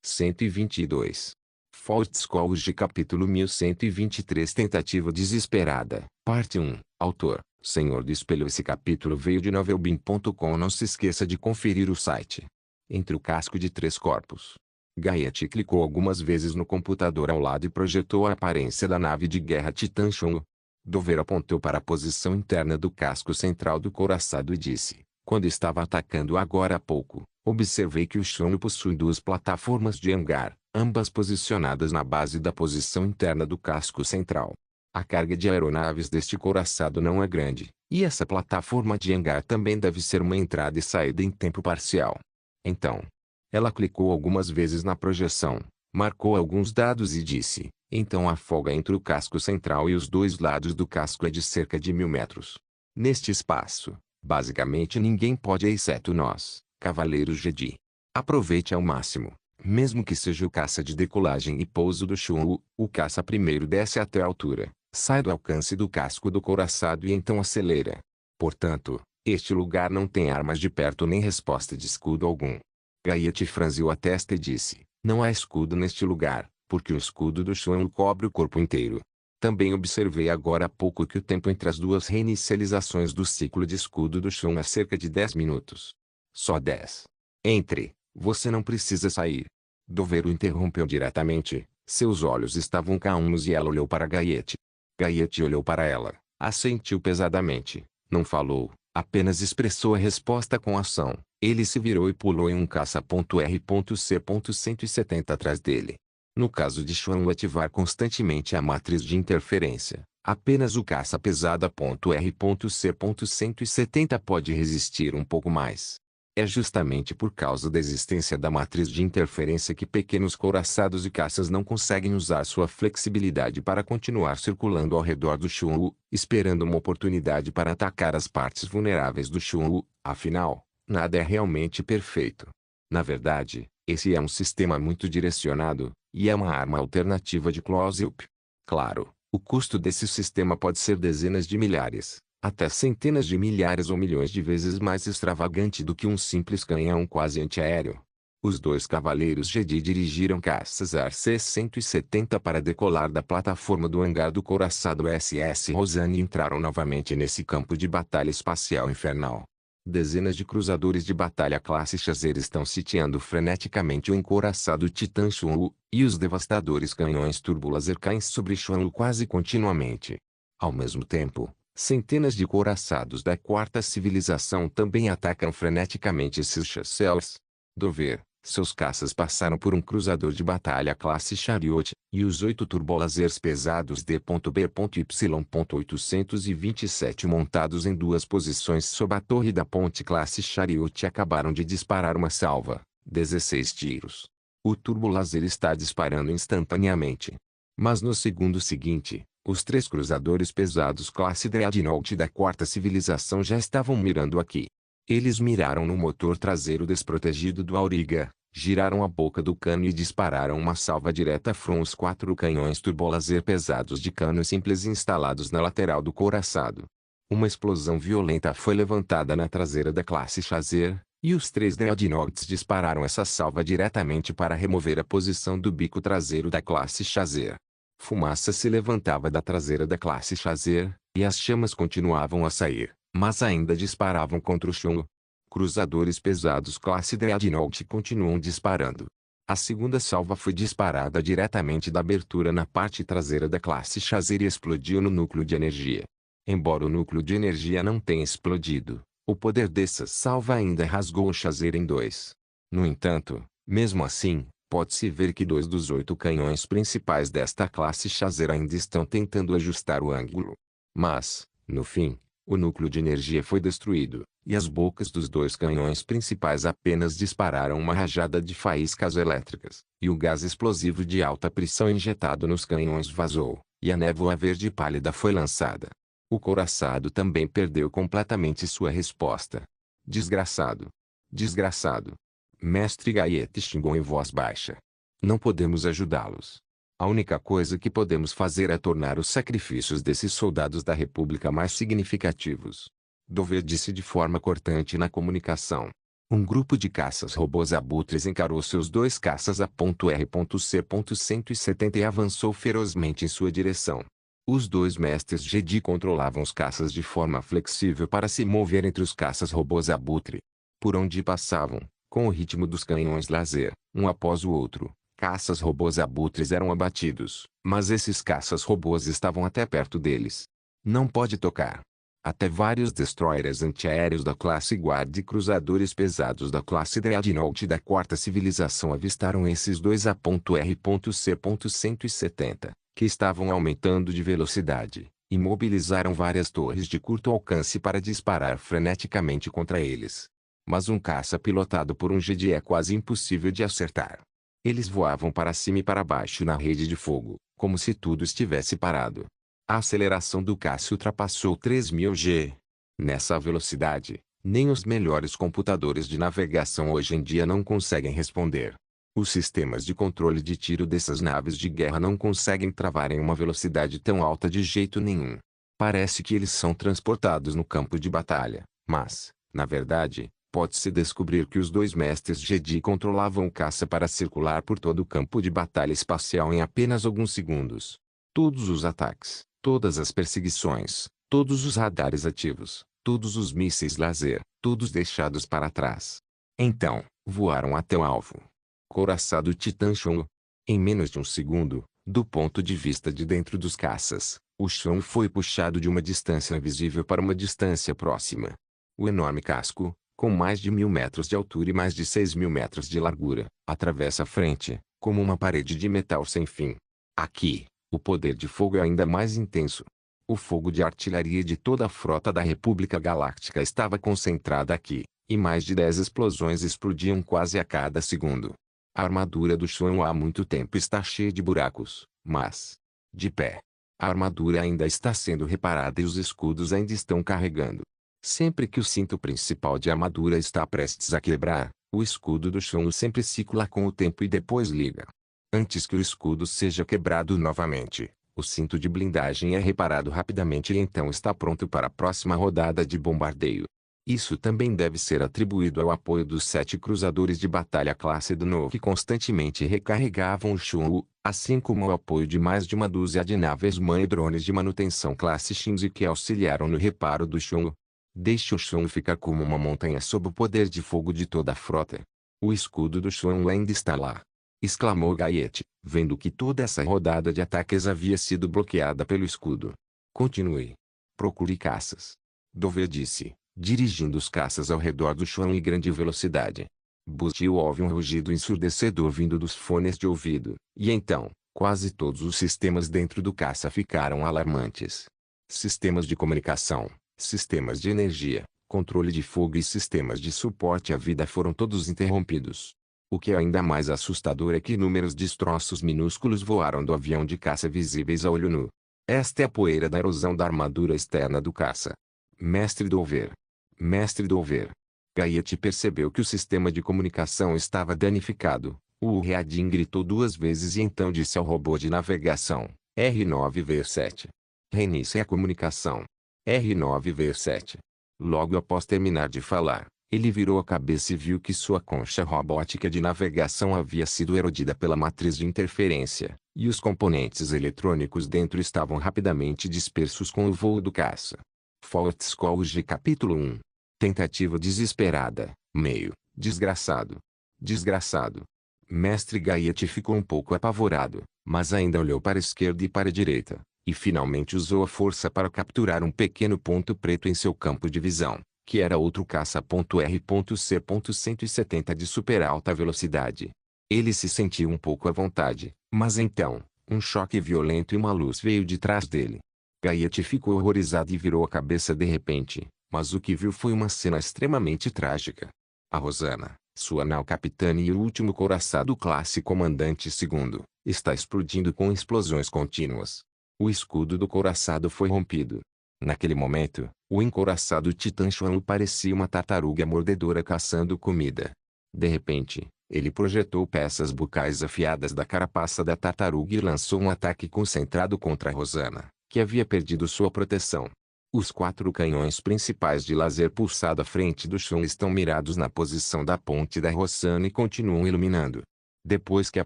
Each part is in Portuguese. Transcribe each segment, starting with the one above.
122. Fortescue capítulo 1123 Tentativa desesperada. Parte 1. Autor: Senhor do Espelho. Esse capítulo veio de novelbean.com. Não se esqueça de conferir o site. Entre o casco de 3 corpos. Gaiety clicou algumas vezes no computador ao lado e projetou a aparência da nave de guerra Titan Chun. Dover apontou para a posição interna do casco central do couraçado e disse: quando estava atacando agora há pouco, observei que o Chun possui 2 plataformas de hangar, ambas posicionadas na base da posição interna do casco central. A carga de aeronaves deste couraçado não é grande, e essa plataforma de hangar também deve ser uma entrada e saída em tempo parcial. Então, ela clicou algumas vezes na projeção, marcou alguns dados e disse: então a folga entre o casco central e os 2 lados do casco é de cerca de 1000 metros. Neste espaço, basicamente ninguém pode exceto nós, Cavaleiros Jedi. Aproveite ao máximo, mesmo que seja o caça de decolagem e pouso do Chun. O caça primeiro desce até a altura, sai do alcance do casco do couraçado e então acelera. Portanto, este lugar não tem armas de perto nem resposta de escudo algum. Gaiety franziu a testa e disse: não há escudo neste lugar, porque o escudo do Chun cobre o corpo inteiro. Também observei agora há pouco que o tempo entre as 2 reinicializações do ciclo de escudo do Chun é cerca de 10 minutos. Só 10. Entre. Você não precisa sair. Dover o interrompeu diretamente. Seus olhos estavam calmos e ela olhou para Gaiety. Gaiety olhou para ela, assentiu pesadamente. Não falou, apenas expressou a resposta com ação. Ele se virou e pulou em um caça.R.C.170 atrás dele. No caso de Chun ativar constantemente a matriz de interferência, apenas o caça pesada.R.C.170 pode resistir um pouco mais. É justamente por causa da existência da matriz de interferência que pequenos couraçados e caças não conseguem usar sua flexibilidade para continuar circulando ao redor do Chun, esperando uma oportunidade para atacar as partes vulneráveis do Chun. Afinal, nada é realmente perfeito. Na verdade, esse é um sistema muito direcionado, e é uma arma alternativa de close-up. Claro, o custo desse sistema pode ser dezenas de milhares, até centenas de milhares ou milhões de vezes mais extravagante do que um simples canhão quase antiaéreo. Os 2 cavaleiros Jedi dirigiram caças RC-170 para decolar da plataforma do hangar do couraçado SS Rosane e entraram novamente nesse campo de batalha espacial infernal. Dezenas de cruzadores de batalha classe Chaser estão sitiando freneticamente o encouraçado Titan Chun, e os devastadores canhões turbolaser caem sobre Chun quase continuamente. Ao mesmo tempo, centenas de couraçados da 4ª civilização também atacam freneticamente esses chasseurs. Dover, seus caças passaram por um cruzador de batalha classe Chariot, e os 8 turbolasers pesados D.B.Y.827 montados em 2 posições sob a torre da ponte classe Chariot acabaram de disparar uma salva, 16 tiros. O turbolaser está disparando instantaneamente. Mas no segundo seguinte, os 3 cruzadores pesados classe Dreadnought da 4ª civilização já estavam mirando aqui. Eles miraram no motor traseiro desprotegido do Auriga, giraram a boca do cano e dispararam uma salva direta from os 4 canhões turbolaser pesados de cano simples instalados na lateral do couraçado. Uma explosão violenta foi levantada na traseira da classe Chaser, e os 3 Dreadnoughts dispararam essa salva diretamente para remover a posição do bico traseiro da classe Chaser. Fumaça se levantava da traseira da classe Chaser, e as chamas continuavam a sair, mas ainda disparavam contra o Chun. Cruzadores pesados classe Dreadnought continuam disparando. A segunda salva foi disparada diretamente da abertura na parte traseira da classe Chaser e explodiu no núcleo de energia. Embora o núcleo de energia não tenha explodido, o poder dessa salva ainda rasgou o Chaser em 2. No entanto, mesmo assim, pode-se ver que 2 dos 8 canhões principais desta classe Chaser ainda estão tentando ajustar o ângulo. Mas, no fim, o núcleo de energia foi destruído, e as bocas dos 2 canhões principais apenas dispararam uma rajada de faíscas elétricas, e o gás explosivo de alta pressão injetado nos canhões vazou, e a névoa verde pálida foi lançada. O couraçado também perdeu completamente sua resposta. Desgraçado! Desgraçado! Mestre Gaiety xingou em voz baixa. Não podemos ajudá-los. A única coisa que podemos fazer é tornar os sacrifícios desses soldados da República mais significativos. Dover disse de forma cortante na comunicação. Um grupo de caças robôs abutres encarou seus dois caças A.R.C.170 e avançou ferozmente em sua direção. Os dois mestres Jedi controlavam os caças de forma flexível para se mover entre os caças robôs abutre. Por onde passavam, com o ritmo dos canhões laser, um após o outro, caças robôs abutres eram abatidos, mas esses caças robôs estavam até perto deles. Não pode tocar. Até vários destroyers antiaéreos da classe Guard e cruzadores pesados da classe Dreadnought da Quarta Civilização avistaram esses dois A.R.C.170, que estavam aumentando de velocidade, e mobilizaram várias torres de curto alcance para disparar freneticamente contra eles. Mas um caça pilotado por um Jedi é quase impossível de acertar. Eles voavam para cima e para baixo na rede de fogo, como se tudo estivesse parado. A aceleração do caça ultrapassou 3.000 G. Nessa velocidade, nem os melhores computadores de navegação hoje em dia não conseguem responder. Os sistemas de controle de tiro dessas naves de guerra não conseguem travar em uma velocidade tão alta de jeito nenhum. Parece que eles são transportados no campo de batalha, mas, na verdade, pode-se descobrir que os dois mestres Jedi controlavam o caça para circular por todo o campo de batalha espacial em apenas alguns segundos. Todos os ataques, todas as perseguições, todos os radares ativos, todos os mísseis laser, todos deixados para trás. Então, voaram até o alvo. Couraçado Titã Chon. Em menos de um segundo, do ponto de vista de dentro dos caças, o Chon foi puxado de uma distância invisível para uma distância próxima. O enorme casco, com mais de 1.000 metros de altura e mais de 6.000 metros de largura, atravessa a frente, como uma parede de metal sem fim. Aqui, o poder de fogo é ainda mais intenso. O fogo de artilharia de toda a frota da República Galáctica estava concentrada aqui, e mais de 10 explosões explodiam quase a cada segundo. A armadura do Chon há muito tempo está cheia de buracos, mas, de pé, a armadura ainda está sendo reparada e os escudos ainda estão carregando. Sempre que o cinto principal de armadura está prestes a quebrar, o escudo do Chon sempre cicla com o tempo e depois liga. Antes que o escudo seja quebrado novamente, o cinto de blindagem é reparado rapidamente e então está pronto para a próxima rodada de bombardeio. Isso também deve ser atribuído ao apoio dos 7 cruzadores de batalha classe Dno que constantemente recarregavam o Chon, assim como ao apoio de mais de uma dúzia de naves-mãe e drones de manutenção classe Shinzi que auxiliaram no reparo do Chon. Deixe o Chon ficar como uma montanha sob o poder de fogo de toda a frota. O escudo do Chon ainda está lá. Exclamou Gaiete, vendo que toda essa rodada de ataques havia sido bloqueada pelo escudo. Continue. Procure caças. Dover disse, dirigindo os caças ao redor do Chon em grande velocidade. Bustil ouve um rugido ensurdecedor vindo dos fones de ouvido, e então, quase todos os sistemas dentro do caça ficaram alarmantes. Sistemas de comunicação, sistemas de energia, controle de fogo e sistemas de suporte à vida foram todos interrompidos. O que é ainda mais assustador é que inúmeros destroços minúsculos voaram do avião de caça visíveis a olho nu. Esta é a poeira da erosão da armadura externa do caça. Mestre Dover. Mestre Dover. Gaiete percebeu que o sistema de comunicação estava danificado. O Reading gritou 2 vezes e então disse ao robô de navegação, R9V7. Reinicie a comunicação. R9V7. Logo após terminar de falar, ele virou a cabeça e viu que sua concha robótica de navegação havia sido erodida pela matriz de interferência, e os componentes eletrônicos dentro estavam rapidamente dispersos com o voo do caça. Fault School Capítulo 1. Tentativa desesperada, meio, desgraçado. Desgraçado. Mestre Gaiete ficou um pouco apavorado, mas ainda olhou para a esquerda e para a direita, e finalmente usou a força para capturar um pequeno ponto preto em seu campo de visão, que era outro caça.R.C.170 de super alta velocidade. Ele se sentiu um pouco à vontade, mas então, um choque violento e uma luz veio de trás dele. Gaiete ficou horrorizado e virou a cabeça de repente, mas o que viu foi uma cena extremamente trágica. A Rosana, sua nau capitã e o último couraçado classe comandante segundo, está explodindo com explosões contínuas. O escudo do couraçado foi rompido. Naquele momento, o encouraçado Titã Chon parecia uma tartaruga mordedora caçando comida. De repente, ele projetou peças bucais afiadas da carapaça da tartaruga e lançou um ataque concentrado contra a Rosana, que havia perdido sua proteção. Os 4 canhões principais de laser pulsado à frente do chão estão mirados na posição da ponte da Rossana e continuam iluminando. Depois que a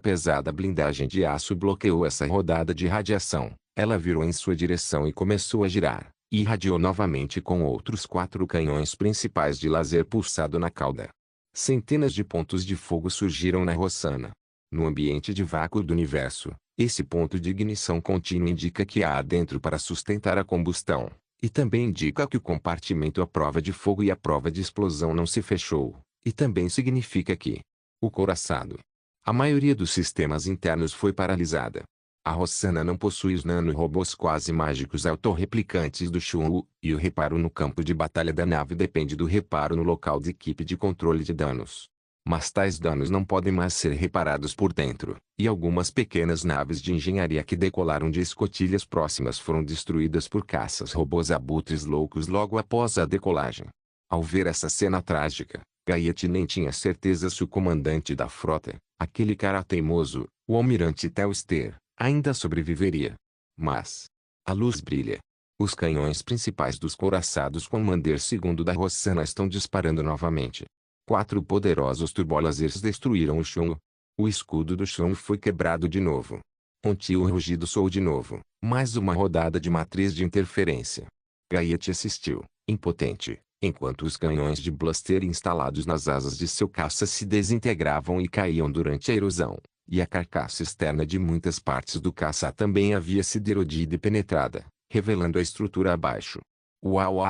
pesada blindagem de aço bloqueou essa rodada de radiação, ela virou em sua direção e começou a girar, e irradiou novamente com outros 4 canhões principais de laser pulsado na cauda. Centenas de pontos de fogo surgiram na Rossana. No ambiente de vácuo do universo, esse ponto de ignição contínua indica que há dentro para sustentar a combustão, e também indica que o compartimento à prova de fogo e à prova de explosão não se fechou, e também significa que o couraçado, a maioria dos sistemas internos foi paralisada. A Rossana não possui os nanorobôs quase mágicos autorreplicantes do Shun-Wu, e o reparo no campo de batalha da nave depende do reparo no local de equipe de controle de danos. Mas tais danos não podem mais ser reparados por dentro, e algumas pequenas naves de engenharia que decolaram de escotilhas próximas foram destruídas por caças robôs abutres loucos logo após a decolagem. Ao ver essa cena trágica, Gaiete nem tinha certeza se o comandante da frota, aquele cara teimoso, o almirante Telster, ainda sobreviveria. Mas a luz brilha. Os canhões principais dos couraçados Commander II da Rossana estão disparando novamente. 4 poderosos turbolasers destruíram o Shun. O escudo do Shun foi quebrado de novo. Um tio rugido soou de novo. Mais uma rodada de matriz de interferência. Gaiete assistiu, impotente, enquanto os canhões de blaster instalados nas asas de seu caça se desintegravam e caíam durante a erosão, e a carcaça externa de muitas partes do caça também havia sido erodida e penetrada, revelando a estrutura abaixo. Uau!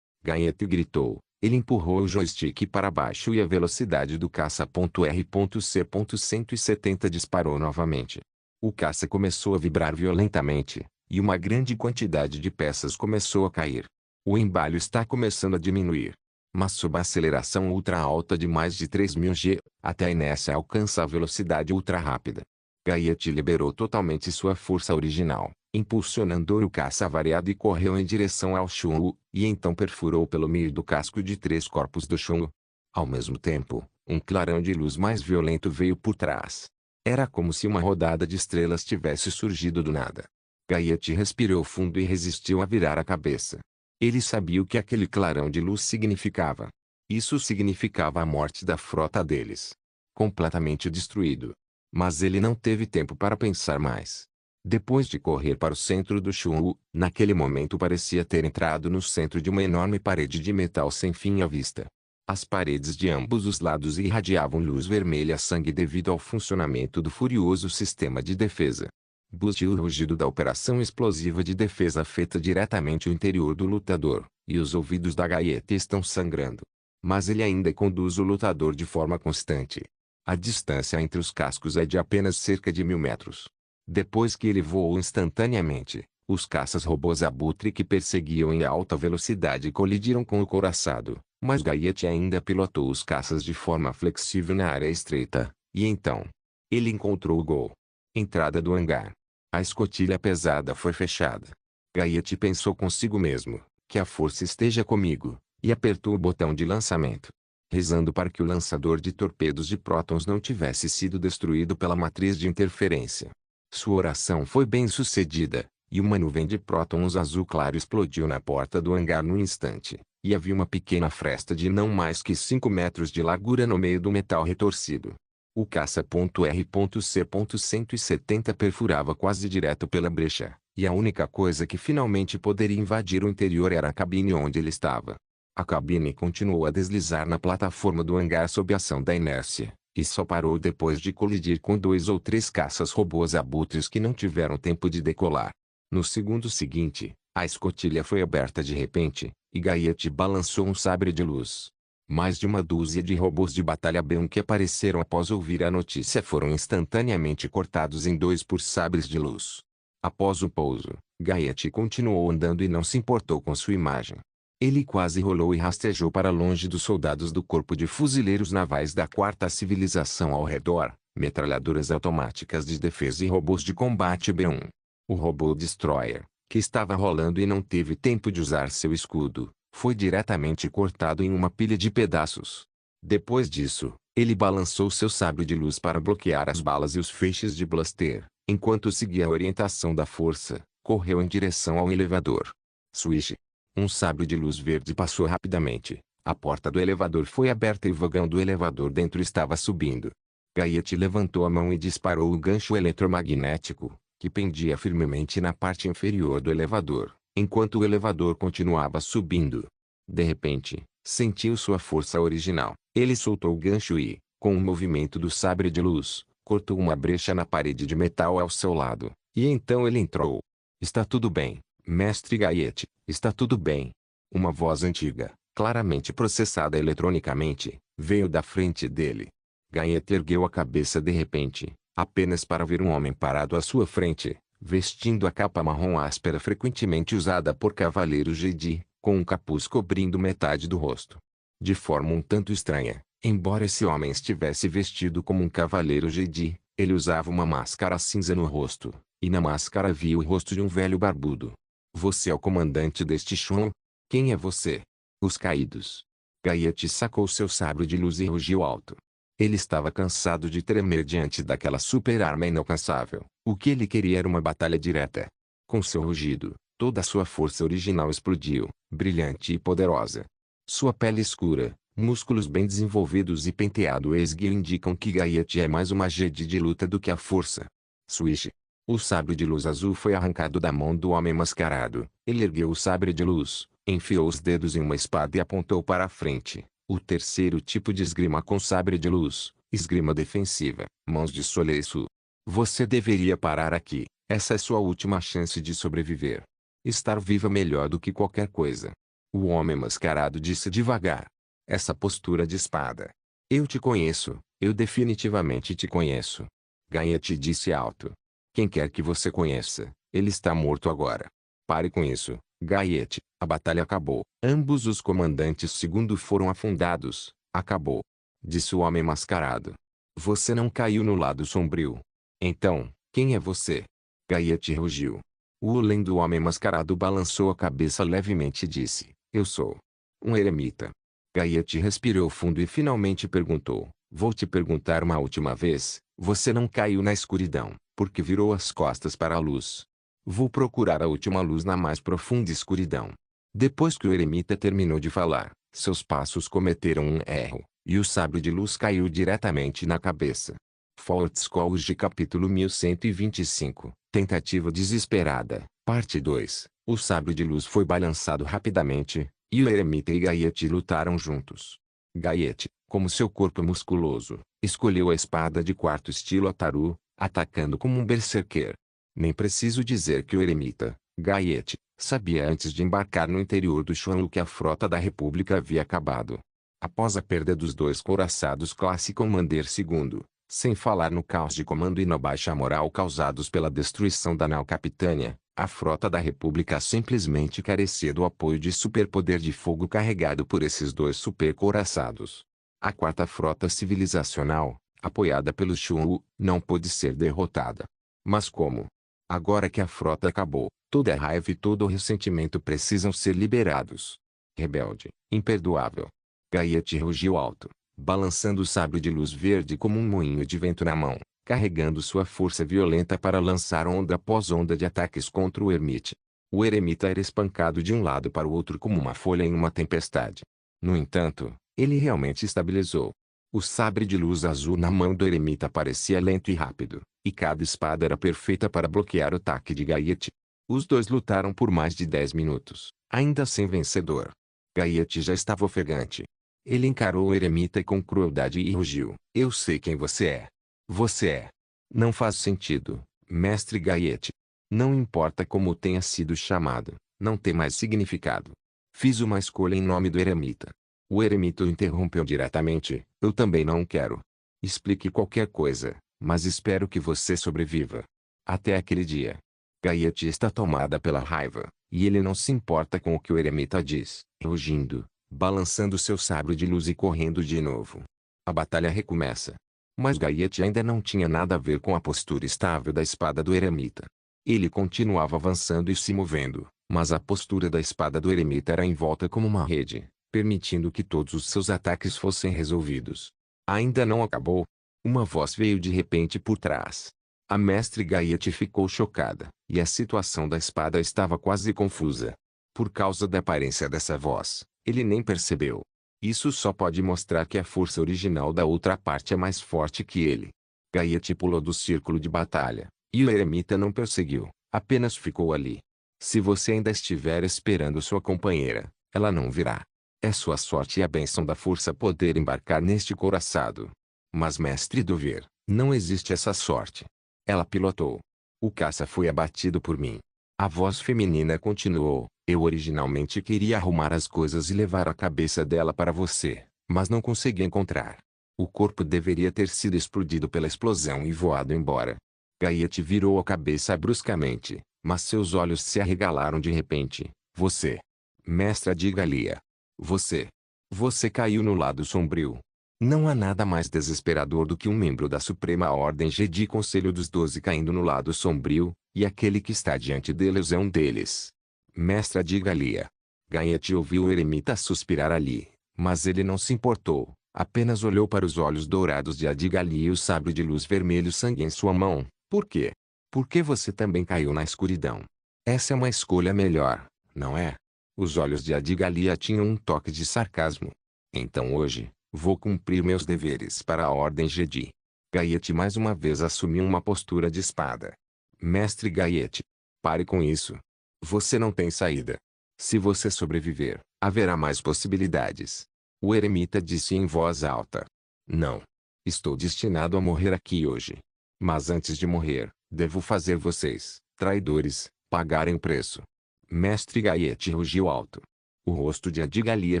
Gaiete gritou. Ele empurrou o joystick para baixo e a velocidade do caça.R.C.170 disparou novamente. O caça começou a vibrar violentamente, e uma grande quantidade de peças começou a cair. O embalho está começando a diminuir. Mas sob a aceleração ultra alta de mais de 3.000 G, até a inércia alcança a velocidade ultra rápida. Gaiete liberou totalmente sua força original, impulsionando o caça variado e correu em direção ao Shun-Wu, e então perfurou pelo meio do casco de 3 corpos do Shun-Wu. Ao mesmo tempo, um clarão de luz mais violento veio por trás. Era como se uma rodada de estrelas tivesse surgido do nada. Gaiete respirou fundo e resistiu a virar a cabeça. Ele sabia o que aquele clarão de luz significava. Isso significava a morte da frota deles. Completamente destruído. Mas ele não teve tempo para pensar mais. Depois de correr para o centro do Shun-Wu, naquele momento parecia ter entrado no centro de uma enorme parede de metal sem fim à vista. As paredes de ambos os lados irradiavam luz vermelha sangue devido ao funcionamento do furioso sistema de defesa. Boost o rugido da operação explosiva de defesa afeta diretamente o interior do lutador, e os ouvidos da Gaiete estão sangrando. Mas ele ainda conduz o lutador de forma constante. A distância entre os cascos é de apenas cerca de 1.000 metros. Depois que ele voou instantaneamente, os caças robôs abutre que perseguiam em alta velocidade colidiram com o couraçado, mas Gaiete ainda pilotou os caças de forma flexível na área estreita, e então ele encontrou o gol. Entrada do hangar. A escotilha pesada foi fechada. Gaiete pensou consigo mesmo, que a força esteja comigo, e apertou o botão de lançamento, rezando para que o lançador de torpedos de prótons não tivesse sido destruído pela matriz de interferência. Sua oração foi bem sucedida, e uma nuvem de prótons azul claro explodiu na porta do hangar no instante, e havia uma pequena fresta de não mais que 5 metros de largura no meio do metal retorcido. O caça.R.C.170 perfurava quase direto pela brecha, e a única coisa que finalmente poderia invadir o interior era a cabine onde ele estava. A cabine continuou a deslizar na plataforma do hangar sob a ação da inércia, e só parou depois de colidir com 2 ou 3 caças robôs abutres que não tiveram tempo de decolar. No segundo seguinte, a escotilha foi aberta de repente, e Gaiete balançou um sabre de luz. Mais de uma dúzia de robôs de batalha B1 que apareceram após ouvir a notícia foram instantaneamente cortados em 2 por sabres de luz. Após o pouso, Gaiete continuou andando e não se importou com sua imagem. Ele quase rolou e rastejou para longe dos soldados do corpo de fuzileiros navais da quarta civilização ao redor, metralhadoras automáticas de defesa e robôs de combate B1. O robô Destroyer, que estava rolando e não teve tempo de usar seu escudo, foi diretamente cortado em uma pilha de pedaços. Depois disso, ele balançou seu sabre de luz para bloquear as balas e os feixes de blaster, enquanto seguia a orientação da força, correu em direção ao elevador. Switch. Um sabre de luz verde passou rapidamente. A porta do elevador foi aberta e o vagão do elevador dentro estava subindo. Gaiete levantou a mão e disparou o gancho eletromagnético, que pendia firmemente na parte inferior do elevador, enquanto o elevador continuava subindo. De repente, sentiu sua força original. Ele soltou o gancho e, com um movimento do sabre de luz, cortou uma brecha na parede de metal ao seu lado, e então ele entrou. Está tudo bem, mestre Gaiete, está tudo bem. Uma voz antiga, claramente processada eletronicamente, veio da frente dele. Gaiete ergueu a cabeça de repente, apenas para ver um homem parado à sua frente, vestindo a capa marrom áspera frequentemente usada por cavaleiros Jedi, com um capuz cobrindo metade do rosto. De forma um tanto estranha, embora esse homem estivesse vestido como um cavaleiro Jedi, ele usava uma máscara cinza no rosto, e na máscara havia o rosto de um velho barbudo. Você é o comandante deste Shun? Quem é você? Os caídos. Gaiete sacou seu sabre de luz e rugiu alto. Ele estava cansado de tremer diante daquela super-arma inalcançável. O que ele queria era uma batalha direta. Com seu rugido, toda a sua força original explodiu, brilhante e poderosa. Sua pele escura, músculos bem desenvolvidos e penteado esguio indicam que Gaiete é mais uma Jedi de luta do que a força. Swish. O sabre de luz azul foi arrancado da mão do homem mascarado. Ele ergueu o sabre de luz, enfiou os dedos em uma espada e apontou para a frente. O terceiro tipo de esgrima com sabre de luz, esgrima defensiva, mãos de Soleiço. Você deveria parar aqui, essa é sua última chance de sobreviver. Estar viva é melhor do que qualquer coisa. O homem mascarado disse devagar. Essa postura de espada. Eu te conheço, eu definitivamente te conheço. Gaiete disse alto. Quem quer que você conheça, ele está morto agora. Pare com isso, Gaiete, a batalha acabou. Ambos os comandantes segundo foram afundados, acabou. Disse o homem mascarado. Você não caiu no lado sombrio. Então, quem é você? Gaiete rugiu. O olém do homem mascarado balançou a cabeça levemente e disse, eu sou um eremita. Gaiete respirou fundo e finalmente perguntou, vou te perguntar uma última vez, você não caiu na escuridão, porque virou as costas para a luz. Vou procurar a última luz na mais profunda escuridão. Depois que o eremita terminou de falar, seus passos cometeram um erro, e o sabre de luz caiu diretamente na cabeça. Fortes Calls de capítulo 1125, Tentativa Desesperada, parte 2. O sabre de luz foi balançado rapidamente, e o eremita e Gaiete lutaram juntos. Gaiete, como seu corpo musculoso, escolheu a espada de quarto estilo Ataru, atacando como um berserker. Nem preciso dizer que o eremita, Gaiete, sabia antes de embarcar no interior do Shuan que a frota da República havia acabado. Após a perda dos dois couraçados Classe Commander II, sem falar no caos de comando e na baixa moral causados pela destruição da nau Capitânia, a frota da República simplesmente carecia do apoio de superpoder de fogo carregado por esses dois supercouraçados. A quarta frota civilizacional, apoiada pelos Shuan, não pôde ser derrotada. Mas como? Agora que a frota acabou, toda a raiva e todo o ressentimento precisam ser liberados. Rebelde, imperdoável. Gaiete rugiu alto, balançando o sabre de luz verde como um moinho de vento na mão, carregando sua força violenta para lançar onda após onda de ataques contra o ermite. O eremita era espancado de um lado para o outro como uma folha em uma tempestade. No entanto, ele realmente estabilizou. O sabre de luz azul na mão do eremita parecia lento e rápido, e cada espada era perfeita para bloquear o ataque de Gaiete. Os dois lutaram por mais de 10 minutos, ainda sem vencedor. Gaiete já estava ofegante. Ele encarou o eremita com crueldade e rugiu. Eu sei quem você é. Você é. Não faz sentido, mestre Gaiete. Não importa como tenha sido chamado, não tem mais significado. Fiz uma escolha em nome do eremita. O eremita o interrompeu diretamente. Eu também não quero. Explique qualquer coisa, mas espero que você sobreviva. Até aquele dia. Gaiete está tomada pela raiva, e ele não se importa com o que o eremita diz, rugindo, balançando seu sabre de luz e correndo de novo. A batalha recomeça. Mas Gaiete ainda não tinha nada a ver com a postura estável da espada do eremita. Ele continuava avançando e se movendo, mas a postura da espada do eremita era em volta como uma rede, permitindo que todos os seus ataques fossem resolvidos. Ainda não acabou. Uma voz veio de repente por trás. A mestre Gaiete ficou chocada, e a situação da espada estava quase confusa. Por causa da aparência dessa voz, ele nem percebeu. Isso só pode mostrar que a força original da outra parte é mais forte que ele. Gaiete pulou do círculo de batalha, e o eremita não perseguiu, apenas ficou ali. Se você ainda estiver esperando sua companheira, ela não virá. É sua sorte e a bênção da força poder embarcar neste couraçado. Mas mestre Dover, não existe essa sorte. Ela pilotou. O caça foi abatido por mim. A voz feminina continuou. Eu originalmente queria arrumar as coisas e levar a cabeça dela para você, mas não consegui encontrar. O corpo deveria ter sido explodido pela explosão e voado embora. Gaiete virou a cabeça bruscamente, mas seus olhos se arregalaram de repente. Você, mestra Adigalia. Você. Você caiu no lado sombrio. Não há nada mais desesperador do que um membro da Suprema Ordem Jedi Conselho dos 12 caindo no lado sombrio, e aquele que está diante deles é um deles. Mestra Adigalia. Gaiete ouviu o eremita suspirar ali, mas ele não se importou, apenas olhou para os olhos dourados de Adigalia e o sabre de luz vermelho sangue em sua mão. Por quê? Porque você também caiu na escuridão. Essa é uma escolha melhor, não é? Os olhos de Adigalia tinham um toque de sarcasmo. Então hoje, vou cumprir meus deveres para a Ordem Jedi. Gaiete mais uma vez assumiu uma postura de espada. Mestre Gaiete. Pare com isso. Você não tem saída. Se você sobreviver, haverá mais possibilidades. O eremita disse em voz alta. Não. Estou destinado a morrer aqui hoje. Mas antes de morrer, devo fazer vocês, traidores, pagarem o preço. Mestre Gaiete rugiu alto. O rosto de Adigalia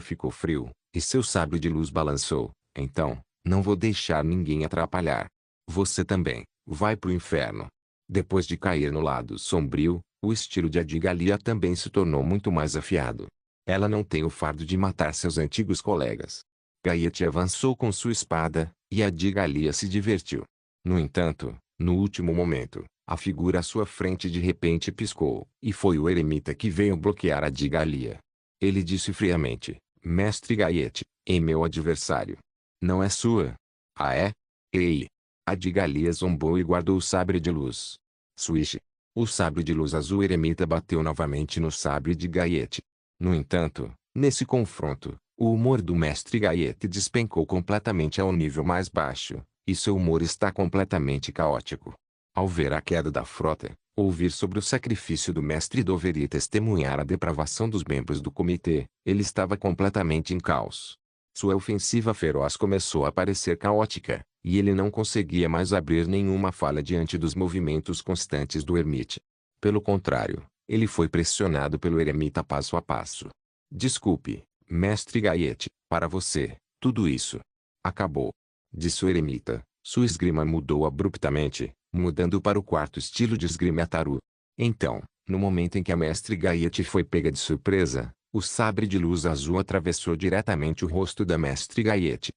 ficou frio, e seu sabre de luz balançou. Então, não vou deixar ninguém atrapalhar. Você também, vai pro inferno. Depois de cair no lado sombrio, o estilo de Adigalia também se tornou muito mais afiado. Ela não tem o fardo de matar seus antigos colegas. Gaiete avançou com sua espada, e Adigalia se divertiu. No entanto, no último momento, a figura à sua frente de repente piscou, e foi o eremita que veio bloquear Adigalia. Ele disse friamente, Mestre Gaiete, é meu adversário. Não é sua. Ah é? Ei! Adigalia zombou e guardou o sabre de luz. Swish! O sabre de luz azul eremita bateu novamente no sabre de Gaiete. No entanto, nesse confronto, o humor do mestre Gaiete despencou completamente ao nível mais baixo, e seu humor está completamente caótico. Ao ver a queda da frota, ouvir sobre o sacrifício do mestre Dover e testemunhar a depravação dos membros do comitê, ele estava completamente em caos. Sua ofensiva feroz começou a parecer caótica, e ele não conseguia mais abrir nenhuma falha diante dos movimentos constantes do ermite. Pelo contrário, ele foi pressionado pelo eremita passo a passo. Desculpe, mestre Gaiete, para você, tudo isso acabou. Disse o eremita. Sua esgrima mudou abruptamente, mudando para o quarto estilo de esgrima Taru. Então, no momento em que a mestre Gaiete foi pega de surpresa, o sabre de luz azul atravessou diretamente o rosto da mestre Gaiete.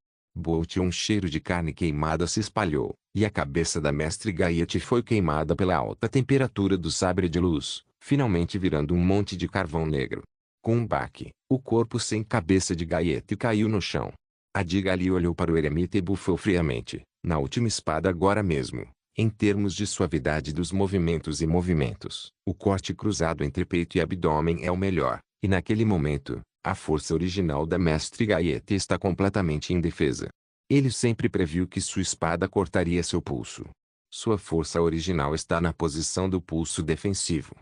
Um cheiro de carne queimada se espalhou, e a cabeça da mestre Gaiete foi queimada pela alta temperatura do sabre de luz, finalmente virando um monte de carvão negro. Com um baque, o corpo sem cabeça de Gaiete caiu no chão. Adigalia olhou para o eremita e bufou friamente, na última espada agora mesmo. Em termos de suavidade dos movimentos e movimentos, o corte cruzado entre peito e abdômen é o melhor, e naquele momento, a força original da mestre Gaiete está completamente indefesa. Ele sempre previu que sua espada cortaria seu pulso. Sua força original está na posição do pulso defensivo.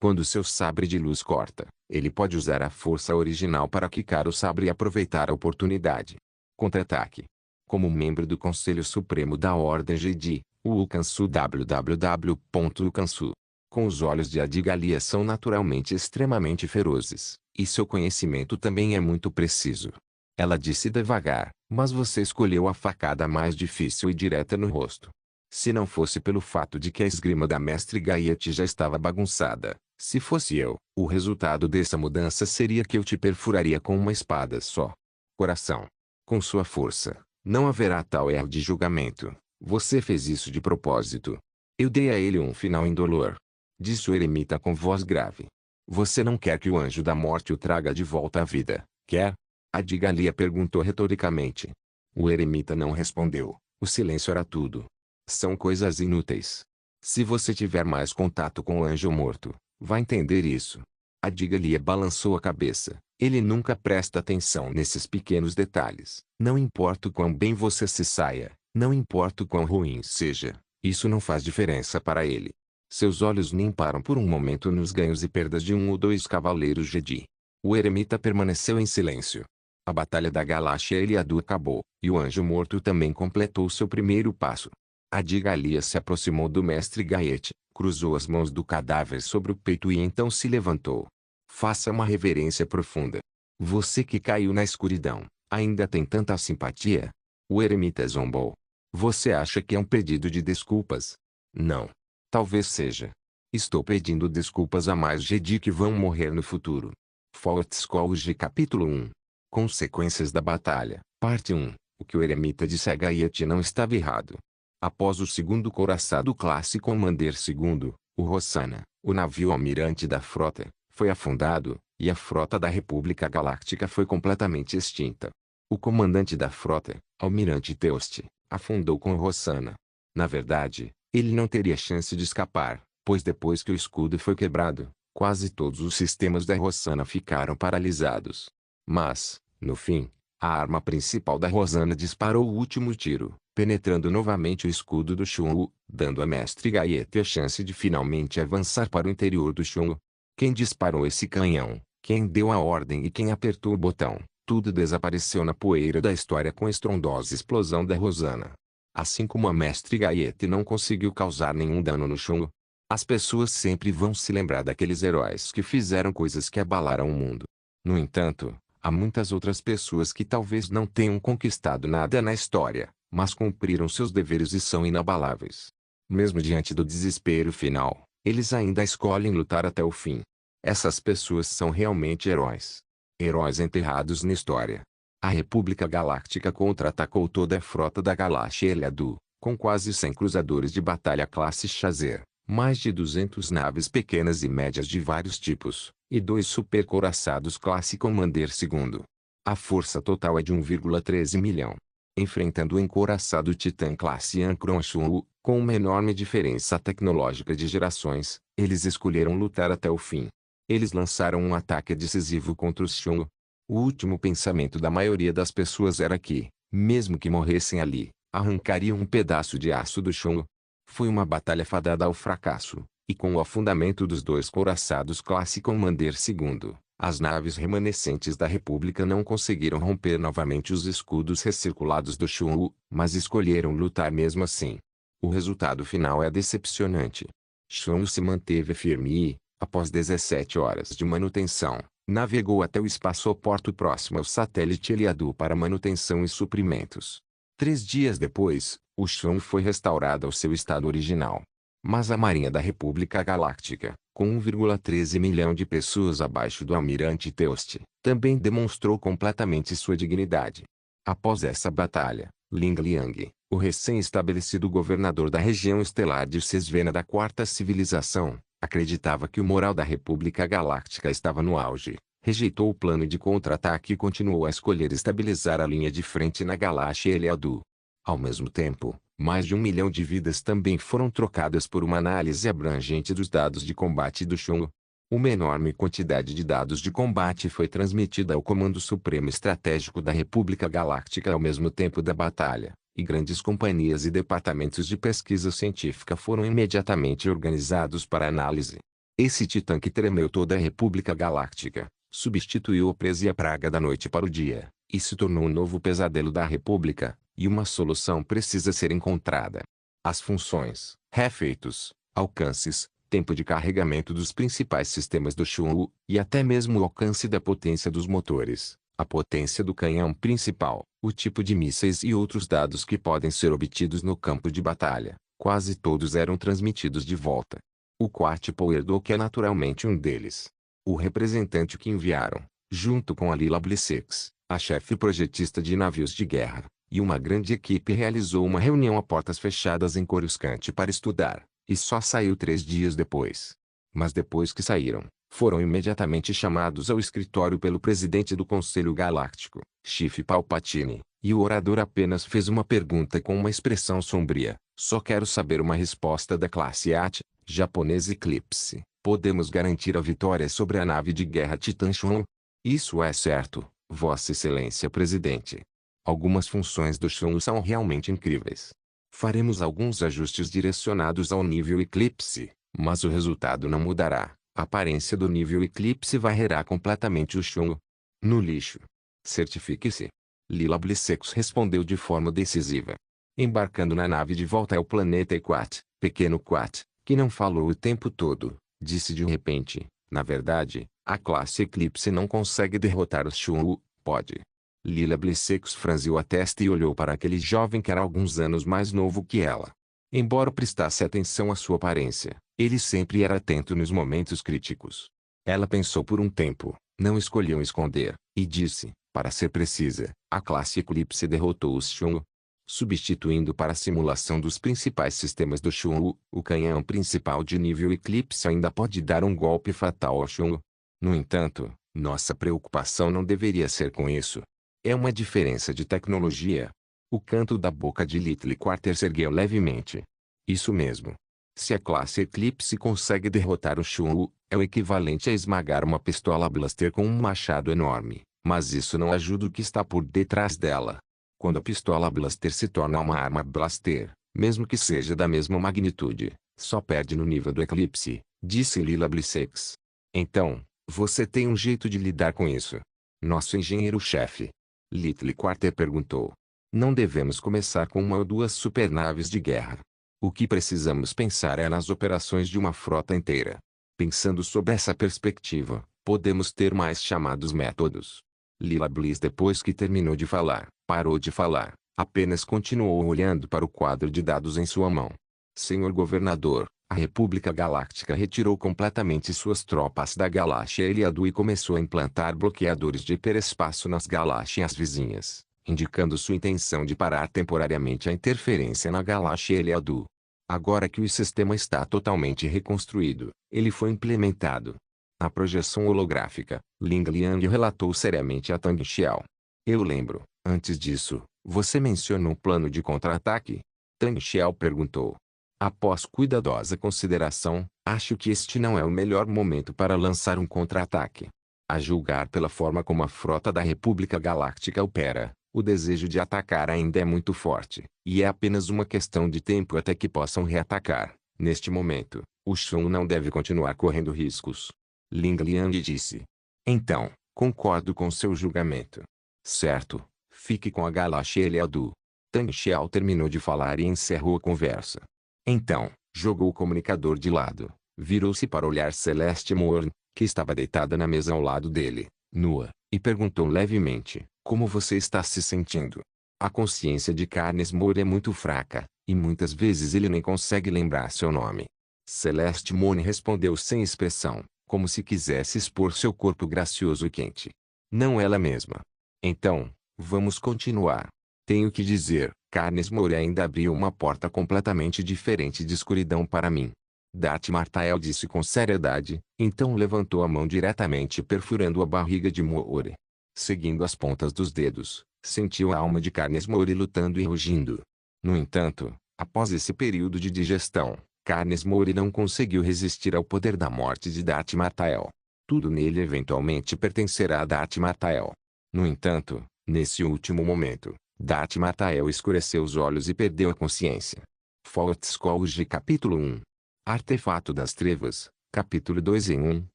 Quando seu sabre de luz corta, ele pode usar a força original para quicar o sabre e aproveitar a oportunidade. Contra-ataque. Como membro do Conselho Supremo da Ordem Jedi, o Ukansu www.ukansu. Com os olhos de Adigalia são naturalmente extremamente ferozes, e seu conhecimento também é muito preciso. Ela disse devagar, mas você escolheu a facada mais difícil e direta no rosto. Se não fosse pelo fato de que a esgrima da mestre Gaiete já estava bagunçada, se fosse eu, o resultado dessa mudança seria que eu te perfuraria com uma espada só. Coração. Com sua força, não haverá tal erro de julgamento. Você fez isso de propósito. Eu dei a ele um final indolor. Disse o eremita com voz grave. Você não quer que o anjo da morte o traga de volta à vida, quer? Adigalia perguntou retoricamente. O eremita não respondeu. O silêncio era tudo. São coisas inúteis. Se você tiver mais contato com o anjo morto, vai entender isso. Adigalia balançou a cabeça. Ele nunca presta atenção nesses pequenos detalhes. Não importa o quão bem você se saia, não importa o quão ruim seja, isso não faz diferença para ele. Seus olhos nem param por um momento nos ganhos e perdas de um ou dois cavaleiros Jedi. O eremita permaneceu em silêncio. A batalha da Galáxia Eliadu acabou, e o anjo morto também completou seu primeiro passo. Adigalia se aproximou do mestre Gaete, cruzou as mãos do cadáver sobre o peito e então se levantou. Faça uma reverência profunda. Você que caiu na escuridão, ainda tem tanta simpatia? O eremita zombou. Você acha que é um pedido de desculpas? Não. Talvez seja. Estou pedindo desculpas a mais Jedi que vão morrer no futuro. Forte College Capítulo 1. Consequências da Batalha, Parte 1. O que o eremita disse a Gaete não estava errado. Após o segundo couraçado classe Commander II, o Rossana, o navio almirante da frota, foi afundado, e a frota da República Galáctica foi completamente extinta. O comandante da frota, Almirante Teoste, afundou com o Rossana. Na verdade, ele não teria chance de escapar, pois depois que o escudo foi quebrado, quase todos os sistemas da Rossana ficaram paralisados. Mas, no fim, a arma principal da Rossana disparou o último tiro, penetrando novamente o escudo do Shun-Wu, dando a Mestre Gaete a chance de finalmente avançar para o interior do Shun-Wu. Quem disparou esse canhão, quem deu a ordem e quem apertou o botão, tudo desapareceu na poeira da história com a estrondosa explosão da Rossana. Assim como a Mestre Gaete não conseguiu causar nenhum dano no Shun-Wu, as pessoas sempre vão se lembrar daqueles heróis que fizeram coisas que abalaram o mundo. No entanto, há muitas outras pessoas que talvez não tenham conquistado nada na história, mas cumpriram seus deveres e são inabaláveis. Mesmo diante do desespero final, eles ainda escolhem lutar até o fim. Essas pessoas são realmente heróis. Heróis enterrados na história. A República Galáctica contra-atacou toda a frota da Galáxia Eliadu, com quase 100 cruzadores de batalha classe Chazer, mais de 200 naves pequenas e médias de vários tipos, e 2 supercouraçados classe Commander II. A força total é de 1,13 milhão. Enfrentando o encouraçado Titã classe Ankron Shun-Wu, com uma enorme diferença tecnológica de gerações, eles escolheram lutar até o fim. Eles lançaram um ataque decisivo contra os Shun-Wu. O último pensamento da maioria das pessoas era que, mesmo que morressem ali, arrancariam um pedaço de aço do Shun-Wu. Foi uma batalha fadada ao fracasso, e com o afundamento dos 2 couraçados classe Commander II, as naves remanescentes da República não conseguiram romper novamente os escudos recirculados do Shun-Wu, mas escolheram lutar mesmo assim. O resultado final é decepcionante. Shun-Wu se manteve firme e, após 17 horas de manutenção, navegou até o espaçoporto próximo ao satélite Eliadu para manutenção e suprimentos. 3 dias depois, o Shun-Wu foi restaurado ao seu estado original. Mas a Marinha da República Galáctica, com 1,13 milhão de pessoas abaixo do Almirante Teoste, também demonstrou completamente sua dignidade. Após essa batalha, Ling Liang, o recém-estabelecido governador da região estelar de Sesvena da Quarta Civilização, acreditava que o moral da República Galáctica estava no auge, rejeitou o plano de contra-ataque e continuou a escolher estabilizar a linha de frente na Galáxia Eliadu. Ao mesmo tempo, mais de 1 milhão de vidas também foram trocadas por uma análise abrangente dos dados de combate do Shun-Wu. Uma enorme quantidade de dados de combate foi transmitida ao Comando Supremo Estratégico da República Galáctica ao mesmo tempo da batalha, e grandes companhias e departamentos de pesquisa científica foram imediatamente organizados para análise. Esse titã que tremeu toda a República Galáctica, substituiu o presa e a praga da noite para o dia, e se tornou um novo pesadelo da República, e uma solução precisa ser encontrada. As funções, efeitos, alcances, tempo de carregamento dos principais sistemas do Shun-Wu, e até mesmo o alcance da potência dos motores, a potência do canhão principal, o tipo de mísseis e outros dados que podem ser obtidos no campo de batalha, quase todos eram transmitidos de volta. O Quatpower Dock é naturalmente um deles. O representante que enviaram, junto com a Lila Blissex, a chefe projetista de navios de guerra, e uma grande equipe realizou uma reunião a portas fechadas em Coruscant para estudar, e só saiu 3 dias depois. Mas depois que saíram, foram imediatamente chamados ao escritório pelo presidente do Conselho Galáctico, Chief Palpatine, e o orador apenas fez uma pergunta com uma expressão sombria: só quero saber uma resposta da classe AT, japonês Eclipse, Podemos garantir a vitória sobre a nave de guerra Titã Shun? Isso é certo, Vossa Excelência Presidente. Algumas funções do Shun são realmente incríveis. Faremos alguns ajustes direcionados ao nível Eclipse, mas o resultado não mudará. A aparência do nível Eclipse varrerá completamente o Shun no lixo. Certifique-se. Lila Blissex respondeu de forma decisiva. Embarcando na nave de volta ao planeta Equat, pequeno Quat, que não falou o tempo todo, disse de repente, na verdade, a classe Eclipse não consegue derrotar os Shun, pode. Lila Blissex franziu a testa e olhou para aquele jovem que era alguns anos mais novo que ela. Embora prestasse atenção à sua aparência, ele sempre era atento nos momentos críticos. Ela pensou por um tempo, não escolheu esconder, e disse, para ser precisa, a classe Eclipse derrotou os Shun. Substituindo para a simulação dos principais sistemas do Shun, o canhão principal de nível Eclipse ainda pode dar um golpe fatal ao Shun. No entanto, nossa preocupação não deveria ser com isso. É uma diferença de tecnologia. O canto da boca de Little Quarter se ergueu levemente. Isso mesmo. Se a classe Eclipse consegue derrotar o Shun, é o equivalente a esmagar uma pistola blaster com um machado enorme, mas isso não ajuda o que está por detrás dela. Quando a pistola blaster se torna uma arma blaster, mesmo que seja da mesma magnitude, só perde no nível do Eclipse, disse Lila Blissex. Então, você tem um jeito de lidar com isso? Nosso engenheiro-chefe. Little Quarter perguntou. Não devemos começar com uma ou duas supernaves de guerra. O que precisamos pensar é nas operações de uma frota inteira. Pensando sob essa perspectiva, podemos ter mais chamados métodos. Lila Bliss, depois que terminou de falar, parou de falar, apenas continuou olhando para o quadro de dados em sua mão. Senhor Governador, a República Galáctica retirou completamente suas tropas da galáxia Eliadu e começou a implantar bloqueadores de hiperespaço nas galáxias vizinhas, indicando sua intenção de parar temporariamente a interferência na galáxia Eliadu. Agora que o sistema está totalmente reconstruído, ele foi implementado. Na projeção holográfica, Ling Liang relatou seriamente a Tang Xiao. Eu lembro, antes disso, você mencionou um plano de contra-ataque? Tang Xiao perguntou. Após cuidadosa consideração, acho que este não é o melhor momento para lançar um contra-ataque. A julgar pela forma como a frota da República Galáctica opera, o desejo de atacar ainda é muito forte, e é apenas uma questão de tempo até que possam reatacar. Neste momento, o Shun não deve continuar correndo riscos. Ling Liang disse. Então, concordo com seu julgamento. Certo, fique com a galáxia Eliadu. Tang Xiao terminou de falar e encerrou a conversa. Então, jogou o comunicador de lado, virou-se para olhar Celeste Morn, que estava deitada na mesa ao lado dele, nua, e perguntou levemente, como você está se sentindo? A consciência de Carnes Moore é muito fraca, e muitas vezes ele nem consegue lembrar seu nome. Celeste Morn respondeu sem expressão, como se quisesse expor seu corpo gracioso e quente. Não ela mesma. Então, vamos continuar. Tenho que dizer, Carnes Moore ainda abriu uma porta completamente diferente de escuridão para mim. Darth Martael disse com seriedade, então levantou a mão diretamente perfurando a barriga de Moore. Seguindo as pontas dos dedos, sentiu a alma de Carnes Moore lutando e rugindo. No entanto, após esse período de digestão, Carnes Moore não conseguiu resistir ao poder da morte de Darth Martael. Tudo nele eventualmente pertencerá a Darth Martael. No entanto, nesse último momento, Darth Martael escureceu os olhos e perdeu a consciência. Fortescue capítulo 1. Artefato das Trevas, capítulo 2 em 1.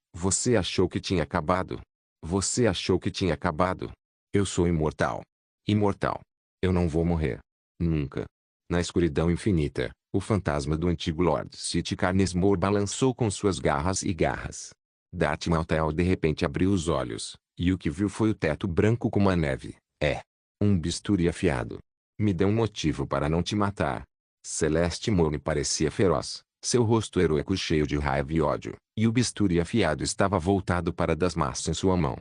Você achou que tinha acabado? Você achou que tinha acabado? Eu sou imortal. Imortal. Eu não vou morrer. Nunca. Na escuridão infinita, o fantasma do antigo Lord Sith Carnes Moore balançou com suas garras e garras. Darth Martael de repente abriu os olhos, e o que viu foi o teto branco como a neve. Um bisturi afiado. Me dê um motivo para não te matar. Celeste Morne parecia feroz, seu rosto heróico cheio de raiva e ódio, e o bisturi afiado estava voltado para Dasmaço em sua mão.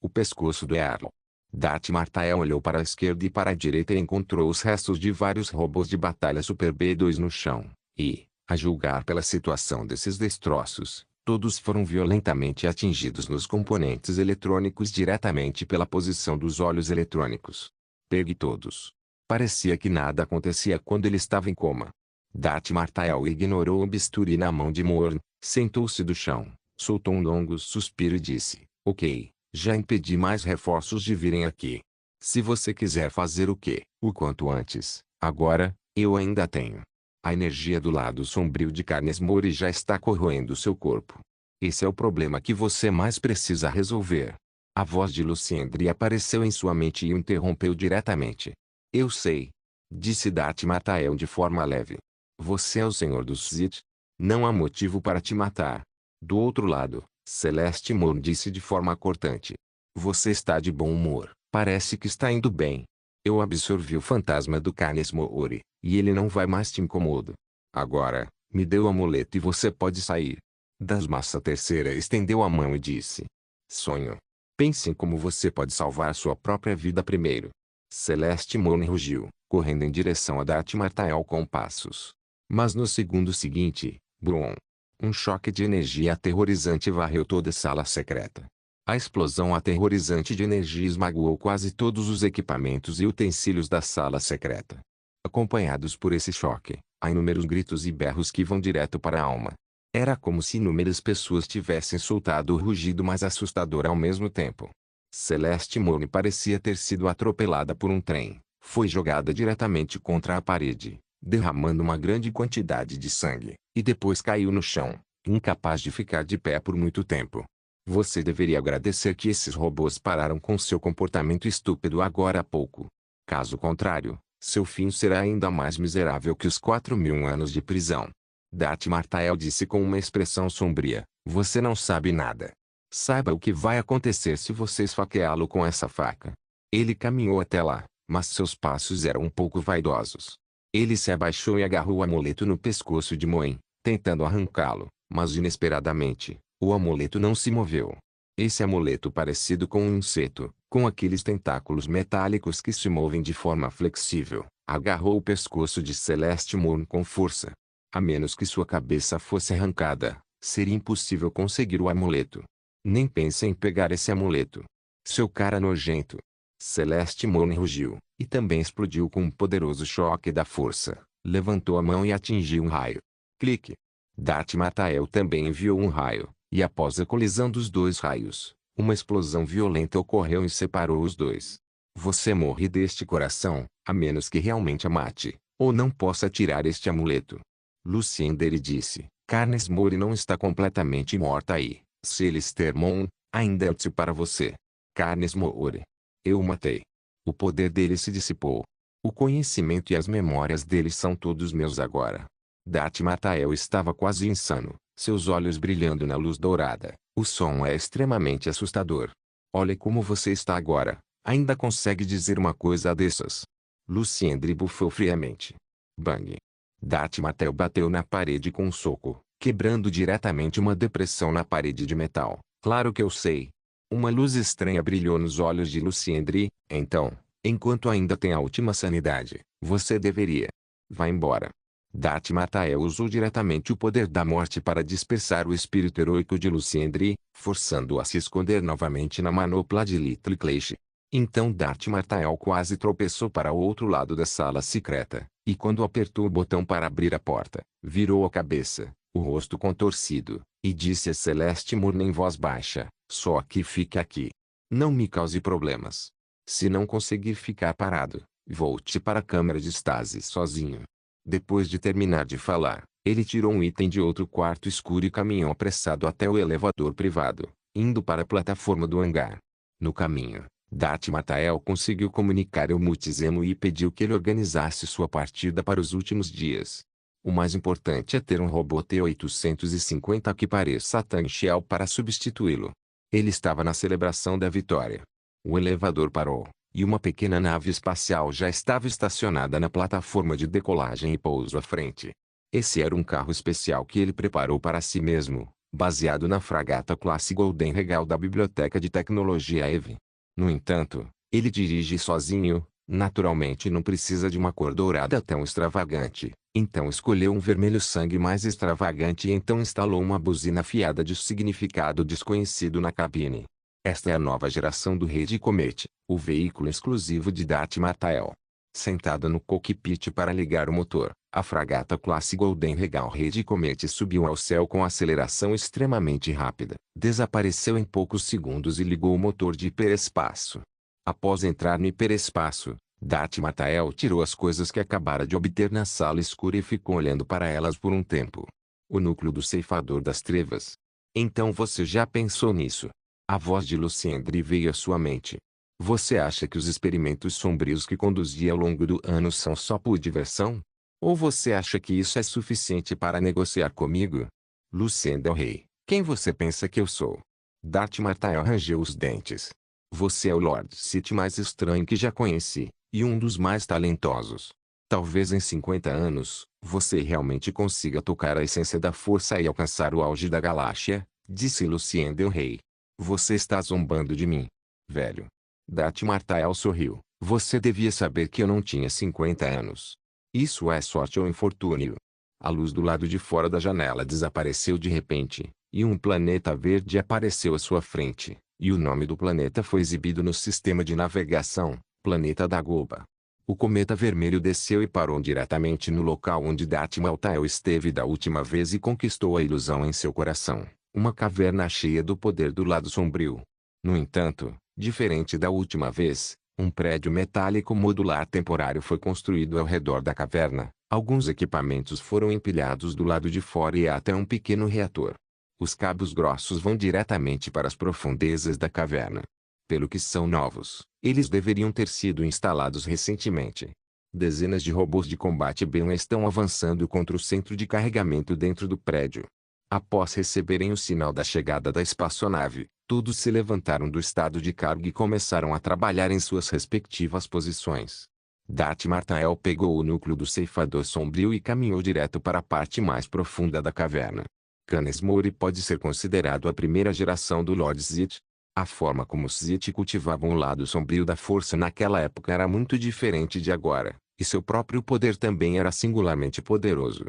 O pescoço do Earl. Darth Martael olhou para a esquerda e para a direita e encontrou os restos de vários robôs de batalha Super B2 no chão, e, a julgar pela situação desses destroços, todos foram violentamente atingidos nos componentes eletrônicos diretamente pela posição dos olhos eletrônicos. Pegue todos. Parecia que nada acontecia quando ele estava em coma. Darth Martael ignorou o bisturi na mão de Morn, Sentou-se do chão, soltou um longo suspiro e disse, ok, já impedi mais reforços de virem aqui. Se você quiser fazer o quanto antes, agora, eu ainda tenho. A energia do lado sombrio de Carnes Mori já está corroendo seu corpo. Esse é o problema que você mais precisa resolver. A voz de Luciendre apareceu em sua mente e o interrompeu diretamente. Eu sei, disse Dati Matael de forma leve. Você é o senhor dos Sith. Não há motivo para te matar. Do outro lado, Celeste Moon disse de forma cortante. Você está de bom humor, parece que está indo bem. Eu absorvi o fantasma do Carnes Moori, e ele não vai mais te incomodar. Agora, me dê o amuleto e você pode sair. Dasmassa III estendeu a mão e disse. Sonho. Pense em como você pode salvar a sua própria vida primeiro. Celeste Moon rugiu, correndo em direção a Dati Martael com passos. Mas no segundo seguinte, brum! Um choque de energia aterrorizante varreu toda a sala secreta. A explosão aterrorizante de energia esmagou quase todos os equipamentos e utensílios da sala secreta. Acompanhados por esse choque, há inúmeros gritos e berros que vão direto para a alma. Era como se inúmeras pessoas tivessem soltado o rugido mais assustador ao mesmo tempo. Celeste Moon parecia ter sido atropelada por um trem. Foi jogada diretamente contra a parede, derramando uma grande quantidade de sangue, e depois caiu no chão, incapaz de ficar de pé por muito tempo. Você deveria agradecer que esses robôs pararam com seu comportamento estúpido agora há pouco. Caso contrário, seu fim será ainda mais miserável que os 4.000 anos de prisão. Dati Martael disse com uma expressão sombria, você não sabe nada. Saiba o que vai acontecer se você esfaqueá-lo com essa faca. Ele caminhou até lá, mas seus passos eram um pouco vaidosos. Ele se abaixou e agarrou o amuleto no pescoço de Moen, tentando arrancá-lo, mas inesperadamente, o amuleto não se moveu. Esse amuleto parecido com um inseto, com aqueles tentáculos metálicos que se movem de forma flexível, agarrou o pescoço de Celeste Moon com força. A menos que sua cabeça fosse arrancada, seria impossível conseguir o amuleto. Nem pense em pegar esse amuleto. Seu cara nojento. Celeste Moon rugiu, e também explodiu com um poderoso choque da força. Levantou a mão e atingiu um raio. Clique. Dati Matael também enviou um raio, e após a colisão dos dois raios, uma explosão violenta ocorreu e separou os dois. Você morre deste coração, a menos que realmente a mate, ou não possa tirar este amuleto. Luciender disse, Carnes Mori não está completamente morta aí. Celestial Moon, ainda é útil para você. Carnes Mori. Eu o matei. O poder dele se dissipou. O conhecimento e as memórias dele são todos meus agora. Dati Matael estava quase insano, seus olhos brilhando na luz dourada. O som é extremamente assustador. Olhe como você está agora. Ainda consegue dizer uma coisa dessas? Luciendre bufou friamente. Bang. Dati Matael bateu na parede com um soco, quebrando diretamente uma depressão na parede de metal. Claro que eu sei. Uma luz estranha brilhou nos olhos de Luciendre. Então, enquanto ainda tem a última sanidade, você deveria. Vá embora. Dati Matael usou diretamente o poder da morte para dispersar o espírito heroico de Luciendre, forçando-o a se esconder novamente na manopla de Little Clash. Então Dati Matael quase tropeçou para o outro lado da sala secreta, e quando apertou o botão para abrir a porta, virou a cabeça, o rosto contorcido, e disse a Celeste Moon em voz baixa, só que fique aqui. Não me cause problemas. Se não conseguir ficar parado, volte para a câmara de estase sozinho. Depois de terminar de falar, ele tirou um item de outro quarto escuro e caminhou apressado até o elevador privado, indo para a plataforma do hangar. No caminho, Dati Matael conseguiu comunicar ao Multizemo e pediu que ele organizasse sua partida para os últimos dias. O mais importante é ter um robô T-850 que pareça a Tan Xiao para substituí-lo. Ele estava na celebração da vitória. O elevador parou, e uma pequena nave espacial já estava estacionada na plataforma de decolagem e pouso à frente. Esse era um carro especial que ele preparou para si mesmo, baseado na fragata classe Golden Regal da Biblioteca de Tecnologia EVE. No entanto, ele dirige sozinho, naturalmente não precisa de uma cor dourada tão extravagante, então escolheu um vermelho sangue mais extravagante e então instalou uma buzina afiada de significado desconhecido na cabine. Esta é a nova geração do Rei de Comet, o veículo exclusivo de Dati Matael. Sentado no cockpit para ligar o motor, A fragata classe Golden Regal Red Comet subiu ao céu com aceleração extremamente rápida, desapareceu em poucos segundos e ligou o motor de hiperespaço. Após entrar no hiperespaço, Darth Martael tirou as coisas que acabara de obter na sala escura e ficou olhando para elas por um tempo. O núcleo do ceifador das trevas. Então você já pensou nisso? A voz de Luciendre veio à sua mente. Você acha que os experimentos sombrios que conduzia ao longo do ano são só por diversão? Ou você acha que isso é suficiente para negociar comigo? Lucien Del Rey, quem você pensa que eu sou? Darth Martael rangeu os dentes. Você é o Lord Sith mais estranho que já conheci, e um dos mais talentosos. Talvez em 50 anos, você realmente consiga tocar a essência da força e alcançar o auge da galáxia, disse Lucien Del Rey. Você está zombando de mim, velho. Darth Martael sorriu. Você devia saber que eu não tinha 50 anos. Isso é sorte ou infortúnio? A luz do lado de fora da janela desapareceu de repente, e um planeta verde apareceu à sua frente, e o nome do planeta foi exibido no sistema de navegação, Planeta Dagobah. O cometa vermelho desceu e parou diretamente no local onde Darth Martael esteve da última vez e conquistou a ilusão em seu coração, uma caverna cheia do poder do lado sombrio. No entanto, diferente da última vez, um prédio metálico modular temporário foi construído ao redor da caverna. Alguns equipamentos foram empilhados do lado de fora e há até um pequeno reator. Os cabos grossos vão diretamente para as profundezas da caverna. Pelo que são novos, eles deveriam ter sido instalados recentemente. Dezenas de robôs de combate B1 estão avançando contra o centro de carregamento dentro do prédio. Após receberem o sinal da chegada da espaçonave, todos se levantaram do estado de carga e começaram a trabalhar em suas respectivas posições. Darth Martael pegou o núcleo do ceifador sombrio e caminhou direto para a parte mais profunda da caverna. Canis Mouri pode ser considerado a primeira geração do Lord Sith. A forma como os Sith cultivavam o lado sombrio da força naquela época era muito diferente de agora, e seu próprio poder também era singularmente poderoso.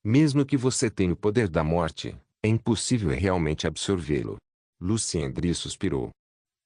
Mesmo que você tenha o poder da morte, é impossível realmente absorvê-lo. Luciendre suspirou.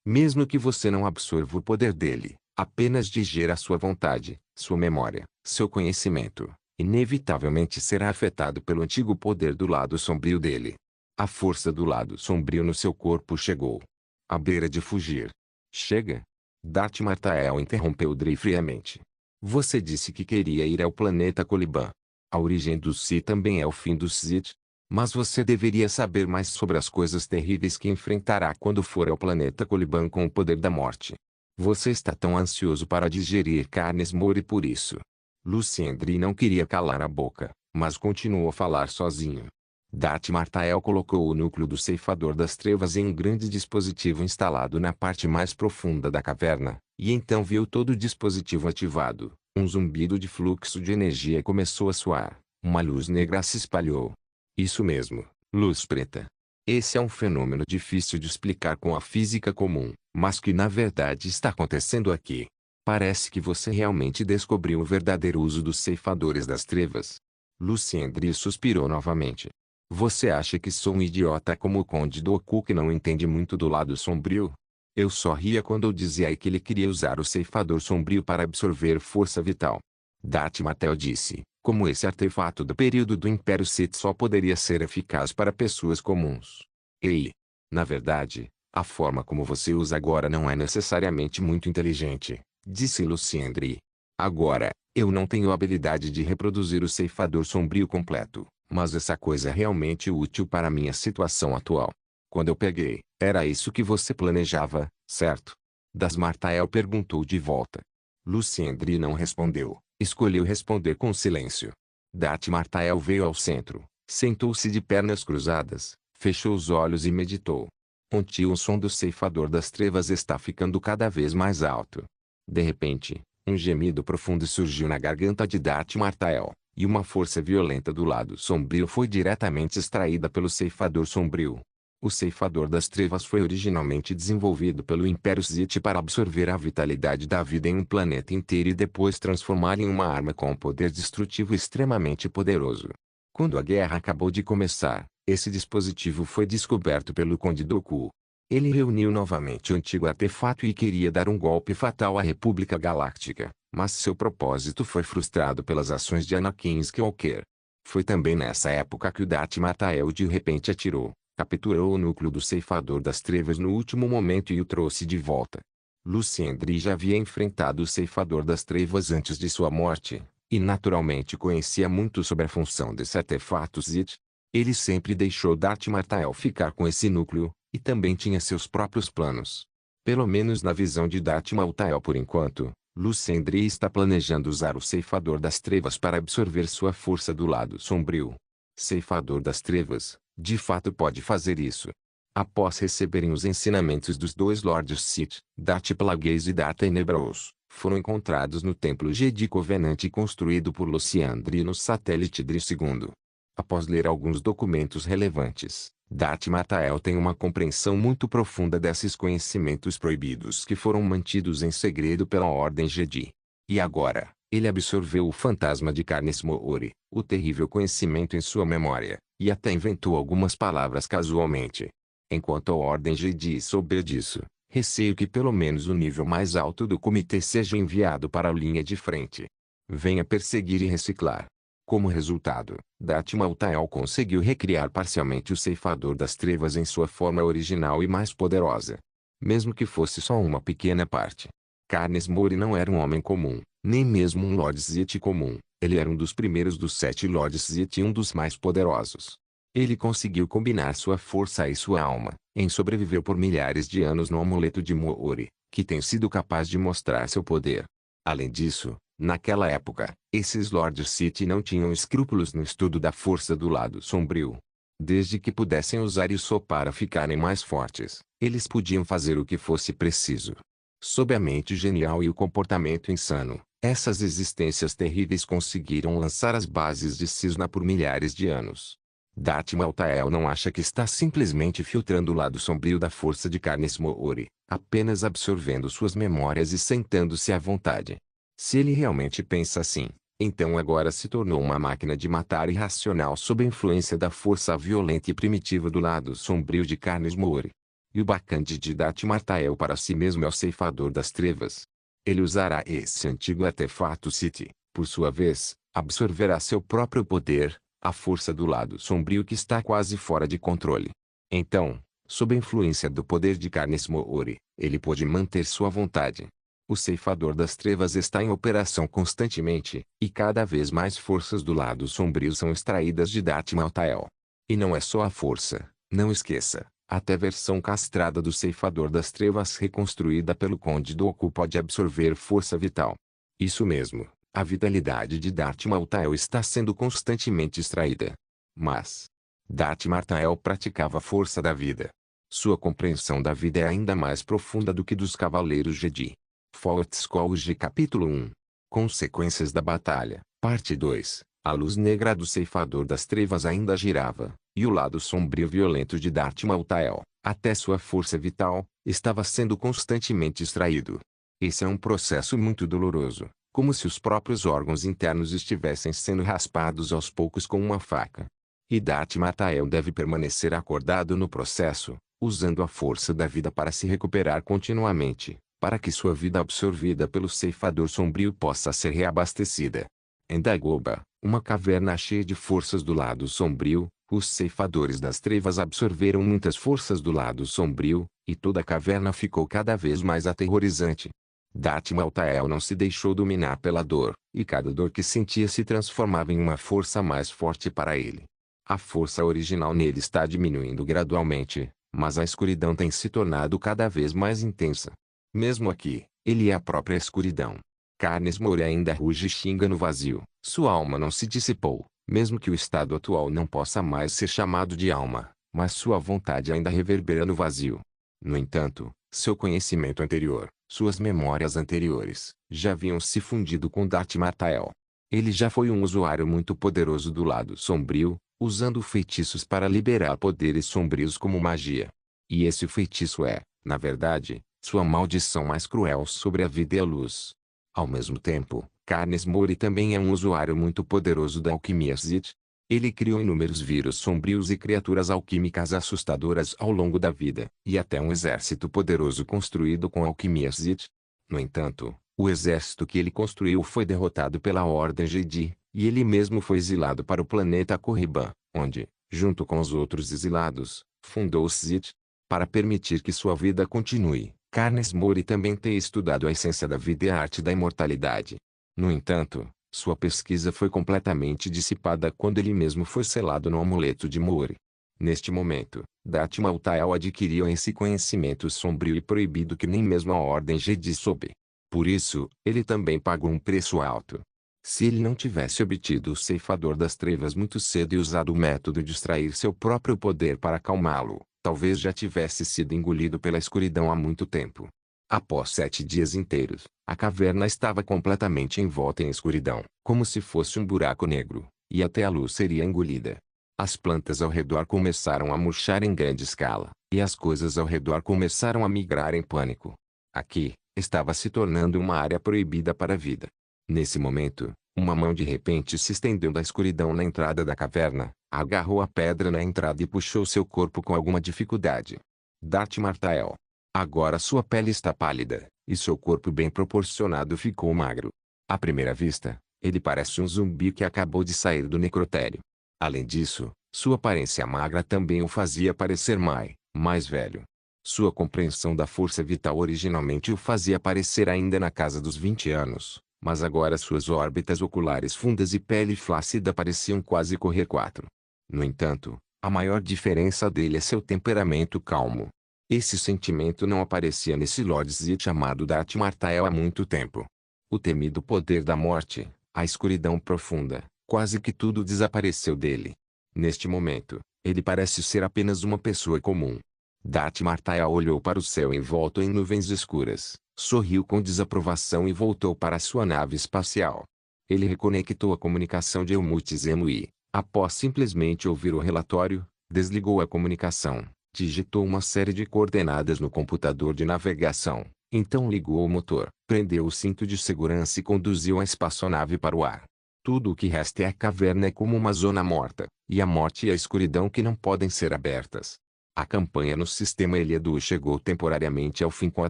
Mesmo que você não absorva o poder dele, apenas digera sua vontade, sua memória, seu conhecimento, inevitavelmente será afetado pelo antigo poder do lado sombrio dele. A força do lado sombrio no seu corpo chegou à beira de fugir. Chega! Darth Martael interrompeu Dre friamente. Você disse que queria ir ao planeta Coliban. A origem do Sith também é o fim do Sith. Mas você deveria saber mais sobre as coisas terríveis que enfrentará quando for ao planeta Coliban com o poder da morte. Você está tão ansioso para digerir Canis Mouri por isso. Luciendre não queria calar a boca, mas continuou a falar sozinho. Darth Martael colocou o núcleo do ceifador das trevas em um grande dispositivo instalado na parte mais profunda da caverna, e então viu todo o dispositivo ativado. Um zumbido de fluxo de energia começou a soar. Uma luz negra se espalhou. Isso mesmo, luz preta. Esse é um fenômeno difícil de explicar com a física comum, mas que na verdade está acontecendo aqui. Parece que você realmente descobriu o verdadeiro uso dos ceifadores das trevas. Luciendre suspirou novamente. Você acha que sou um idiota como o Conde Dooku que não entende muito do lado sombrio? Eu só ria quando eu dizia que ele queria usar o ceifador sombrio para absorver força vital. Darth Martael disse, como esse artefato do período do Império Sith só poderia ser eficaz para pessoas comuns. Ei! Na verdade, a forma como você usa agora não é necessariamente muito inteligente, disse Luciendre. Agora, eu não tenho a habilidade de reproduzir o ceifador sombrio completo, mas essa coisa é realmente útil para a minha situação atual. Quando eu peguei, era isso que você planejava, certo? Das Martael perguntou de volta. Luciendre não respondeu, escolheu responder com silêncio. Darth Martael veio ao centro, sentou-se de pernas cruzadas, fechou os olhos e meditou. O som do ceifador das trevas está ficando cada vez mais alto. De repente, um gemido profundo surgiu na garganta de Darth Martael, e uma força violenta do lado sombrio foi diretamente extraída pelo ceifador sombrio. O ceifador das trevas foi originalmente desenvolvido pelo Império Sith para absorver a vitalidade da vida em um planeta inteiro e depois transformar em uma arma com um poder destrutivo extremamente poderoso. Quando a guerra acabou de começar, esse dispositivo foi descoberto pelo Conde Dooku. Ele reuniu novamente o antigo artefato e queria dar um golpe fatal à República Galáctica, mas seu propósito foi frustrado pelas ações de Anakin Skywalker. Foi também nessa época que o Darth Martael de repente atirou, capturou o núcleo do Ceifador das Trevas no último momento e o trouxe de volta. Lucien Dri já havia enfrentado o Ceifador das Trevas antes de sua morte, e naturalmente conhecia muito sobre a função desse artefato Sith. Ele sempre deixou Darth Martael ficar com esse núcleo, e também tinha seus próprios planos. Pelo menos na visão de Darth Martael por enquanto, Lucien Dri está planejando usar o Ceifador das Trevas para absorver sua força do lado sombrio. Ceifador das Trevas, de fato pode fazer isso. Após receberem os ensinamentos dos dois Lords Sith, Darth Plagueis e Darth Tenebrous, foram encontrados no Templo Jedi Covenant construído por Lucien Dri no satélite Dri II. Após ler alguns documentos relevantes, Darth Martael tem uma compreensão muito profunda desses conhecimentos proibidos que foram mantidos em segredo pela Ordem Jedi. E agora, ele absorveu o fantasma de Carnes Moori, o terrível conhecimento em sua memória, e até inventou algumas palavras casualmente. Enquanto a Ordem Jedi souber disso, receio que pelo menos o nível mais alto do comitê seja enviado para a linha de frente. Venha perseguir e reciclar. Como resultado, Darth Martael conseguiu recriar parcialmente o Ceifador das Trevas em sua forma original e mais poderosa. Mesmo que fosse só uma pequena parte. Carnes Moori não era um homem comum, nem mesmo um Lord Sith comum. Ele era um dos primeiros dos 7 Lords Sith e um dos mais poderosos. Ele conseguiu combinar sua força e sua alma, e sobreviveu por milhares de anos no amuleto de Moori, que tem sido capaz de mostrar seu poder. Além disso, naquela época, esses Lords Sith não tinham escrúpulos no estudo da força do lado sombrio. Desde que pudessem usar isso para ficarem mais fortes, eles podiam fazer o que fosse preciso. Sob a mente genial e o comportamento insano, essas existências terríveis conseguiram lançar as bases de Cisna por milhares de anos. Darth Martael não acha que está simplesmente filtrando o lado sombrio da força de Carnes Moori, apenas absorvendo suas memórias e sentando-se à vontade. Se ele realmente pensa assim, então agora se tornou uma máquina de matar irracional sob a influência da força violenta e primitiva do lado sombrio de Carnes Moori. E o bacante de Darth Martael para si mesmo é o Ceifador das Trevas. Ele usará esse antigo artefato Sith, por sua vez, absorverá seu próprio poder, a força do lado sombrio que está quase fora de controle. Então, sob a influência do poder de Carnes Moori, ele pode manter sua vontade. O Ceifador das Trevas está em operação constantemente, e cada vez mais forças do lado sombrio são extraídas de Darth Martael. E não é só a força, não esqueça, até a versão castrada do Ceifador das Trevas reconstruída pelo Conde Dooku pode absorver força vital. Isso mesmo. A vitalidade de Darth Martael está sendo constantemente extraída. Mas Darth Martael praticava a força da vida. Sua compreensão da vida é ainda mais profunda do que dos Cavaleiros Jedi. Fault Scholar Capítulo 1. Consequências da Batalha, Parte 2. A luz negra do Ceifador das Trevas ainda girava, e o lado sombrio e violento de Darth Martael, até sua força vital, estava sendo constantemente extraído. Esse é um processo muito doloroso. Como se os próprios órgãos internos estivessem sendo raspados aos poucos com uma faca. E Darth Martael deve permanecer acordado no processo, usando a força da vida para se recuperar continuamente, para que sua vida absorvida pelo Ceifador Sombrio possa ser reabastecida. Em Dagobah, uma caverna cheia de forças do lado sombrio, os Ceifadores das Trevas absorveram muitas forças do lado sombrio, e toda a caverna ficou cada vez mais aterrorizante. Darth Martael não se deixou dominar pela dor, e cada dor que sentia se transformava em uma força mais forte para ele. A força original nele está diminuindo gradualmente, mas a escuridão tem se tornado cada vez mais intensa. Mesmo aqui, ele é a própria escuridão. Carnes Moori ainda ruge e xinga no vazio, sua alma não se dissipou, mesmo que o estado atual não possa mais ser chamado de alma, mas sua vontade ainda reverbera no vazio. No entanto, seu conhecimento anterior, suas memórias anteriores, já haviam se fundido com Darth Martael. Ele já foi um usuário muito poderoso do lado sombrio, usando feitiços para liberar poderes sombrios como magia. E esse feitiço é, na verdade, sua maldição mais cruel sobre a vida e a luz. Ao mesmo tempo, Carnes Moori também é um usuário muito poderoso da alquimia Sith. Ele criou inúmeros vírus sombrios e criaturas alquímicas assustadoras ao longo da vida, e até um exército poderoso construído com alquimia Sith. No entanto, o exército que ele construiu foi derrotado pela Ordem Jedi, e ele mesmo foi exilado para o planeta Korriban, onde, junto com os outros exilados, fundou o Sith. Para permitir que sua vida continue, Carnes Mori também tem estudado a essência da vida e a arte da imortalidade. No entanto, sua pesquisa foi completamente dissipada quando ele mesmo foi selado no amuleto de Mori. Neste momento, Darth Maltael adquiriu esse conhecimento sombrio e proibido que nem mesmo a Ordem Jedi soube. Por isso, ele também pagou um preço alto. Se ele não tivesse obtido o ceifador das trevas muito cedo e usado o método de extrair seu próprio poder para acalmá-lo, talvez já tivesse sido engolido pela escuridão há muito tempo. Após 7 dias inteiros, a caverna estava completamente envolta em escuridão, como se fosse um buraco negro, e até a luz seria engolida. As plantas ao redor começaram a murchar em grande escala, e as coisas ao redor começaram a migrar em pânico. Aqui, estava se tornando uma área proibida para a vida. Nesse momento, uma mão de repente se estendeu da escuridão na entrada da caverna, agarrou a pedra na entrada e puxou seu corpo com alguma dificuldade. Darth Martael. Agora sua pele está pálida, e seu corpo bem proporcionado ficou magro. À primeira vista, ele parece um zumbi que acabou de sair do necrotério. Além disso, sua aparência magra também o fazia parecer mais velho. Sua compreensão da força vital originalmente o fazia parecer ainda na casa dos 20 anos. Mas agora suas órbitas oculares fundas e pele flácida pareciam quase correr 4. No entanto, a maior diferença dele é seu temperamento calmo. Esse sentimento não aparecia nesse Lord Sith chamado Darth Martael há muito tempo. O temido poder da morte, a escuridão profunda, quase que tudo desapareceu dele. Neste momento, ele parece ser apenas uma pessoa comum. Darth Martael olhou para o céu envolto em nuvens escuras, sorriu com desaprovação e voltou para sua nave espacial. Ele reconectou a comunicação de Helmut Zemo e, após simplesmente ouvir o relatório, desligou a comunicação, digitou uma série de coordenadas no computador de navegação, então ligou o motor, prendeu o cinto de segurança e conduziu a espaçonave para o ar. Tudo o que resta é a caverna é como uma zona morta, e a morte e a escuridão que não podem ser abertas. A campanha no sistema Eliadu chegou temporariamente ao fim com a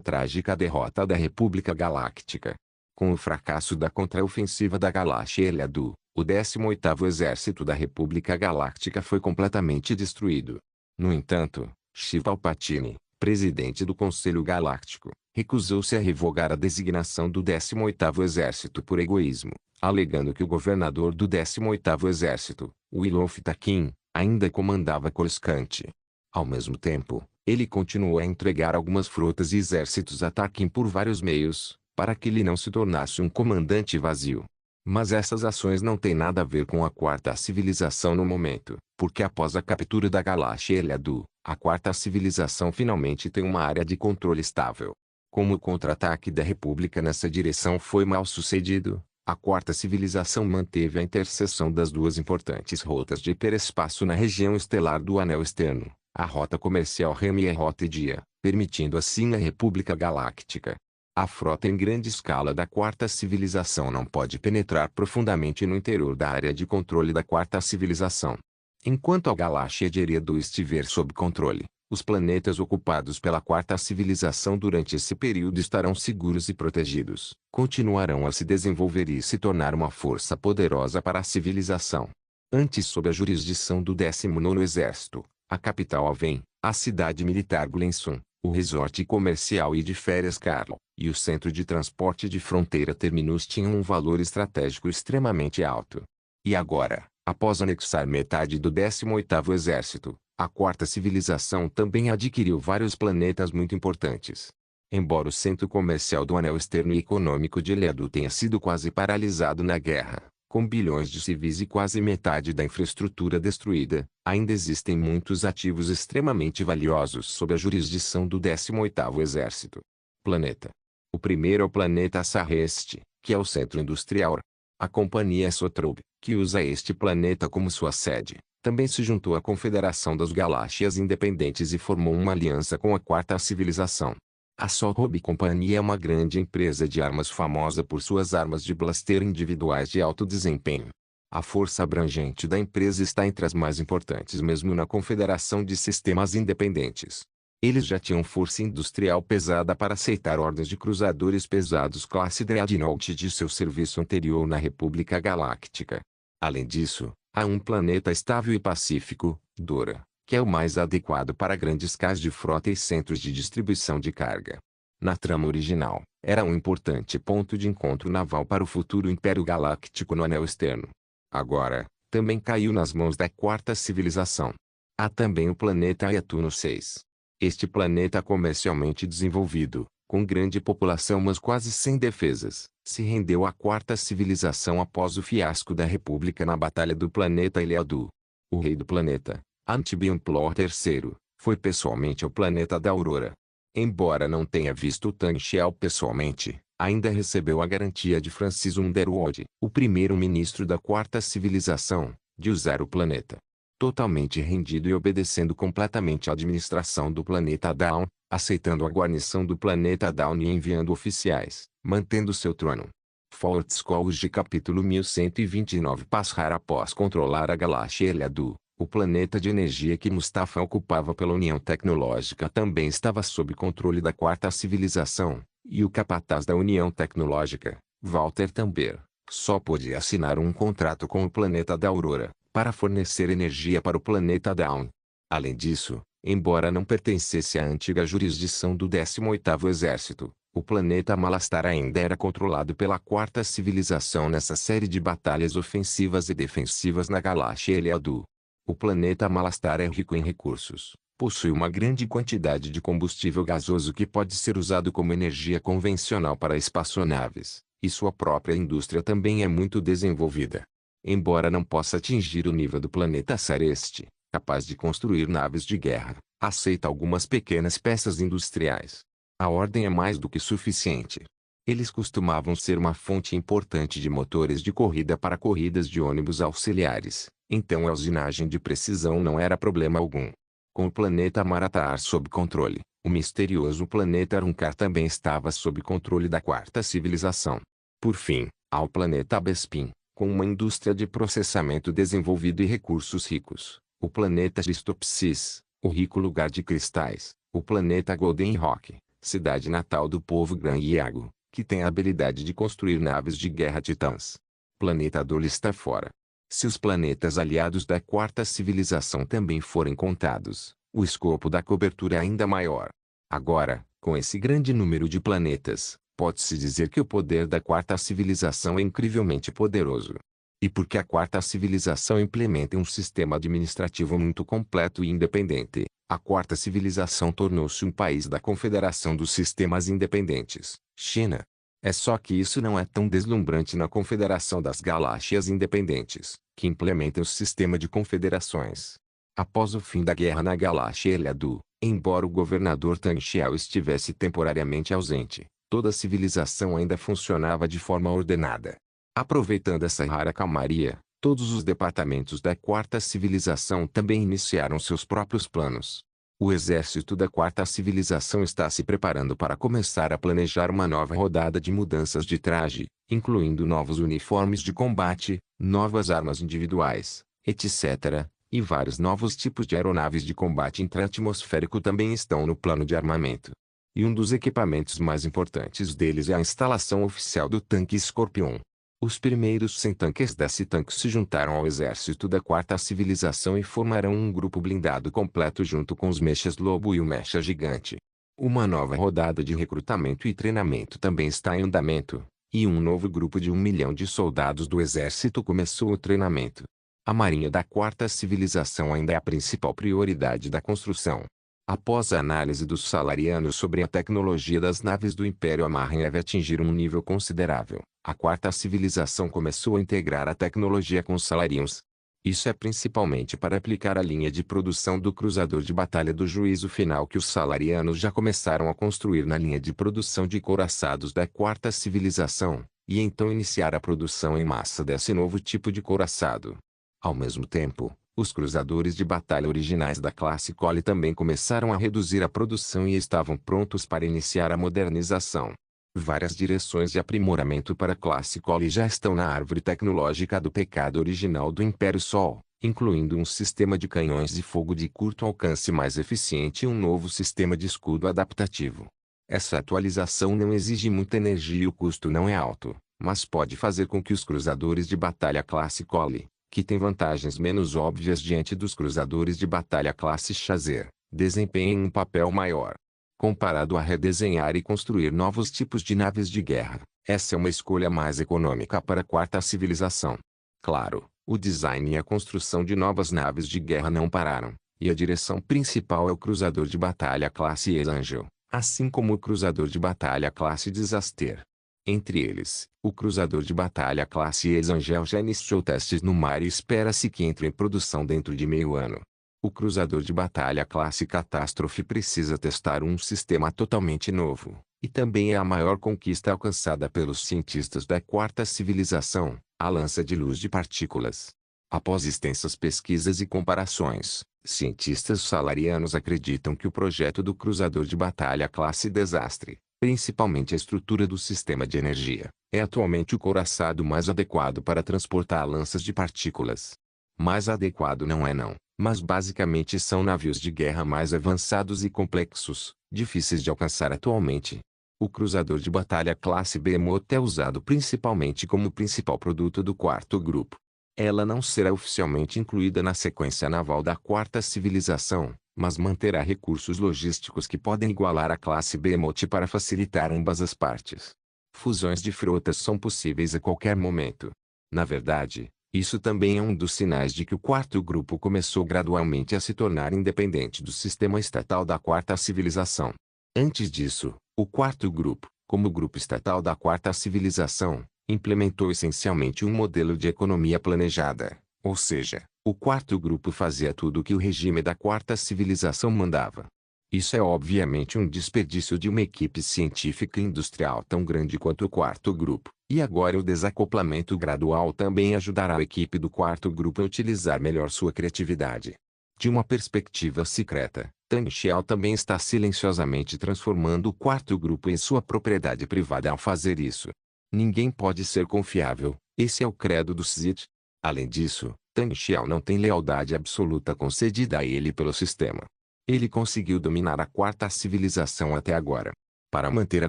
trágica derrota da República Galáctica. Com o fracasso da contraofensiva da Galáxia Eliadu, o 18º Exército da República Galáctica foi completamente destruído. No entanto, Sheev Palpatine, presidente do Conselho Galáctico, recusou-se a revogar a designação do 18º Exército por egoísmo, alegando que o governador do 18º Exército, Willof Takin, ainda comandava Coruscant. Ao mesmo tempo, ele continuou a entregar algumas frotas e exércitos a Tarkin por vários meios, para que ele não se tornasse um comandante vazio. Mas essas ações não têm nada a ver com a Quarta Civilização no momento, porque após a captura da Galáxia Eliadu, a Quarta Civilização finalmente tem uma área de controle estável. Como o contra-ataque da República nessa direção foi mal sucedido, a Quarta Civilização manteve a interseção das duas importantes rotas de hiperespaço na região estelar do Anel Externo, a Rota Comercial Rem e a Rota Edia, permitindo assim a República Galáctica. A frota em grande escala da Quarta Civilização não pode penetrar profundamente no interior da área de controle da Quarta Civilização. Enquanto a Galáxia de Eriadu estiver sob controle, os planetas ocupados pela Quarta Civilização durante esse período estarão seguros e protegidos, continuarão a se desenvolver e se tornar uma força poderosa para a civilização. Antes sob a jurisdição do 19º Exército, a capital Alven, a cidade militar Glensun, o resort comercial e de férias Carlo, e o centro de transporte de fronteira Terminus tinham um valor estratégico extremamente alto. E agora, após anexar metade do 18º Exército, a Quarta Civilização também adquiriu vários planetas muito importantes. Embora o centro comercial do Anel Externo e Econômico de Eliadu tenha sido quase paralisado na guerra, com bilhões de civis e quase metade da infraestrutura destruída, ainda existem muitos ativos extremamente valiosos sob a jurisdição do 18º Exército. Planeta. O primeiro é o planeta Sarrest, que é o centro industrial. A companhia Sotrob, que usa este planeta como sua sede, também se juntou à Confederação das Galáxias Independentes e formou uma aliança com a Quarta Civilização. A Sotrob Company é uma grande empresa de armas famosa por suas armas de blaster individuais de alto desempenho. A força abrangente da empresa está entre as mais importantes mesmo na Confederação de Sistemas Independentes. Eles já tinham força industrial pesada para aceitar ordens de cruzadores pesados classe Dreadnought de seu serviço anterior na República Galáctica. Além disso, há um planeta estável e pacífico, Dora, que é o mais adequado para grandes cais de frota e centros de distribuição de carga. Na trama original, era um importante ponto de encontro naval para o futuro Império Galáctico no Anel Externo. Agora, também caiu nas mãos da Quarta Civilização. Há também o planeta Ayatuno 6. Este planeta comercialmente desenvolvido, com grande população mas quase sem defesas, se rendeu à Quarta Civilização após o fiasco da República na Batalha do Planeta Iliadu. O rei do planeta, Antibion Plor III, foi pessoalmente ao planeta da Aurora. Embora não tenha visto Tang Xiao pessoalmente, ainda recebeu a garantia de Francis Underwood, o primeiro-ministro da Quarta Civilização, de usar o planeta. Totalmente rendido e obedecendo completamente à administração do planeta Dawn, aceitando a guarnição do planeta Dawn e enviando oficiais, mantendo seu trono. Fort Scourge capítulo 1129 Passar após controlar a galáxia Iliadu, o planeta de energia que Mustafa ocupava pela União Tecnológica também estava sob controle da Quarta Civilização, e o capataz da União Tecnológica, Walter Tamber, só podia assinar um contrato com o planeta da Aurora, para fornecer energia para o planeta Dawn. Além disso, embora não pertencesse à antiga jurisdição do 18º Exército, o planeta Malastar ainda era controlado pela Quarta Civilização nessa série de batalhas ofensivas e defensivas na galáxia Iliadu. O planeta Malastar é rico em recursos, possui uma grande quantidade de combustível gasoso que pode ser usado como energia convencional para espaçonaves, e sua própria indústria também é muito desenvolvida. Embora não possa atingir o nível do planeta Sareste, capaz de construir naves de guerra, aceita algumas pequenas peças industriais. A ordem é mais do que suficiente. Eles costumavam ser uma fonte importante de motores de corrida para corridas de ônibus auxiliares, então a usinagem de precisão não era problema algum. Com o planeta Maratar sob controle, o misterioso planeta Arunkar também estava sob controle da Quarta Civilização. Por fim, há o planeta Bespin, com uma indústria de processamento desenvolvida e recursos ricos, o planeta Gistopsis, o rico lugar de cristais, o planeta Golden Rock, cidade natal do povo Gran Iago, que tem a habilidade de construir naves de guerra titãs. Planeta Dol está fora. Se os planetas aliados da Quarta Civilização também forem contados, o escopo da cobertura é ainda maior. Agora, com esse grande número de planetas, pode-se dizer que o poder da Quarta Civilização é incrivelmente poderoso. E porque a Quarta Civilização implementa um sistema administrativo muito completo e independente, a Quarta Civilização tornou-se um país da Confederação dos Sistemas Independentes, China. É só que isso não é tão deslumbrante na Confederação das Galáxias Independentes, que implementa o sistema de confederações. Após o fim da guerra na galáxia Iliadu, embora o governador Tang Xiao estivesse temporariamente ausente, toda a civilização ainda funcionava de forma ordenada. Aproveitando essa rara calmaria, todos os departamentos da Quarta Civilização também iniciaram seus próprios planos. O exército da Quarta Civilização está se preparando para começar a planejar uma nova rodada de mudanças de traje, incluindo novos uniformes de combate, novas armas individuais, etc., e vários novos tipos de aeronaves de combate intraatmosférico também estão no plano de armamento. E um dos equipamentos mais importantes deles é a instalação oficial do tanque Scorpion. Os primeiros 100 tanques da C-Tank se juntaram ao exército da Quarta Civilização e formarão um grupo blindado completo junto com os Mechas Lobo e o Mecha Gigante. Uma nova rodada de recrutamento e treinamento também está em andamento, e um novo grupo de 1 milhão de soldados do exército começou o treinamento. A Marinha da Quarta Civilização ainda é a principal prioridade da construção. Após a análise dos Salarianos sobre a tecnologia das naves do Império, a Marinha deve atingir um nível considerável. A Quarta Civilização começou a integrar a tecnologia com os Salarians. Isso é principalmente para aplicar a linha de produção do cruzador de batalha do Juízo Final que os Salarianos já começaram a construir na linha de produção de couraçados da Quarta Civilização, e então iniciar a produção em massa desse novo tipo de couraçado. Ao mesmo tempo, os cruzadores de batalha originais da classe Cole também começaram a reduzir a produção e estavam prontos para iniciar a modernização. Várias direções de aprimoramento para a classe Coli já estão na árvore tecnológica do pecado original do Império Sol, incluindo um sistema de canhões de fogo de curto alcance mais eficiente e um novo sistema de escudo adaptativo. Essa atualização não exige muita energia e o custo não é alto, mas pode fazer com que os cruzadores de batalha classe Coli, que têm vantagens menos óbvias diante dos cruzadores de batalha classe Chaser, desempenhem um papel maior. Comparado a redesenhar e construir novos tipos de naves de guerra, essa é uma escolha mais econômica para a quarta civilização. Claro, o design e a construção de novas naves de guerra não pararam, e a direção principal é o cruzador de batalha classe Angel, assim como o cruzador de batalha classe Disaster. Entre eles, o cruzador de batalha classe Angel já iniciou testes no mar e espera-se que entre em produção dentro de meio ano. O cruzador de batalha classe Catástrofe precisa testar um sistema totalmente novo, e também é a maior conquista alcançada pelos cientistas da quarta civilização, a lança de luz de partículas. Após extensas pesquisas e comparações, cientistas salarianos acreditam que o projeto do cruzador de batalha classe Desastre, principalmente a estrutura do sistema de energia, é atualmente o couraçado mais adequado para transportar lanças de partículas. Mais adequado não é não, mas basicamente são navios de guerra mais avançados e complexos, difíceis de alcançar atualmente. O cruzador de batalha classe Behemoth é usado principalmente como principal produto do quarto grupo. Ela não será oficialmente incluída na sequência naval da quarta civilização, mas manterá recursos logísticos que podem igualar a classe Behemoth para facilitar ambas as partes. Fusões de frotas são possíveis a qualquer momento. Na verdade, isso também é um dos sinais de que o quarto grupo começou gradualmente a se tornar independente do sistema estatal da quarta civilização. Antes disso, o quarto grupo, como grupo estatal da quarta civilização, implementou essencialmente um modelo de economia planejada, ou seja, o quarto grupo fazia tudo o que o regime da quarta civilização mandava. Isso é obviamente um desperdício de uma equipe científica e industrial tão grande quanto o quarto grupo, e agora o desacoplamento gradual também ajudará a equipe do quarto grupo a utilizar melhor sua criatividade. De uma perspectiva secreta, Tang Xiao também está silenciosamente transformando o quarto grupo em sua propriedade privada ao fazer isso. Ninguém pode ser confiável, esse é o credo do Sith. Além disso, Tang Xiao não tem lealdade absoluta concedida a ele pelo sistema. Ele conseguiu dominar a quarta civilização até agora. Para manter a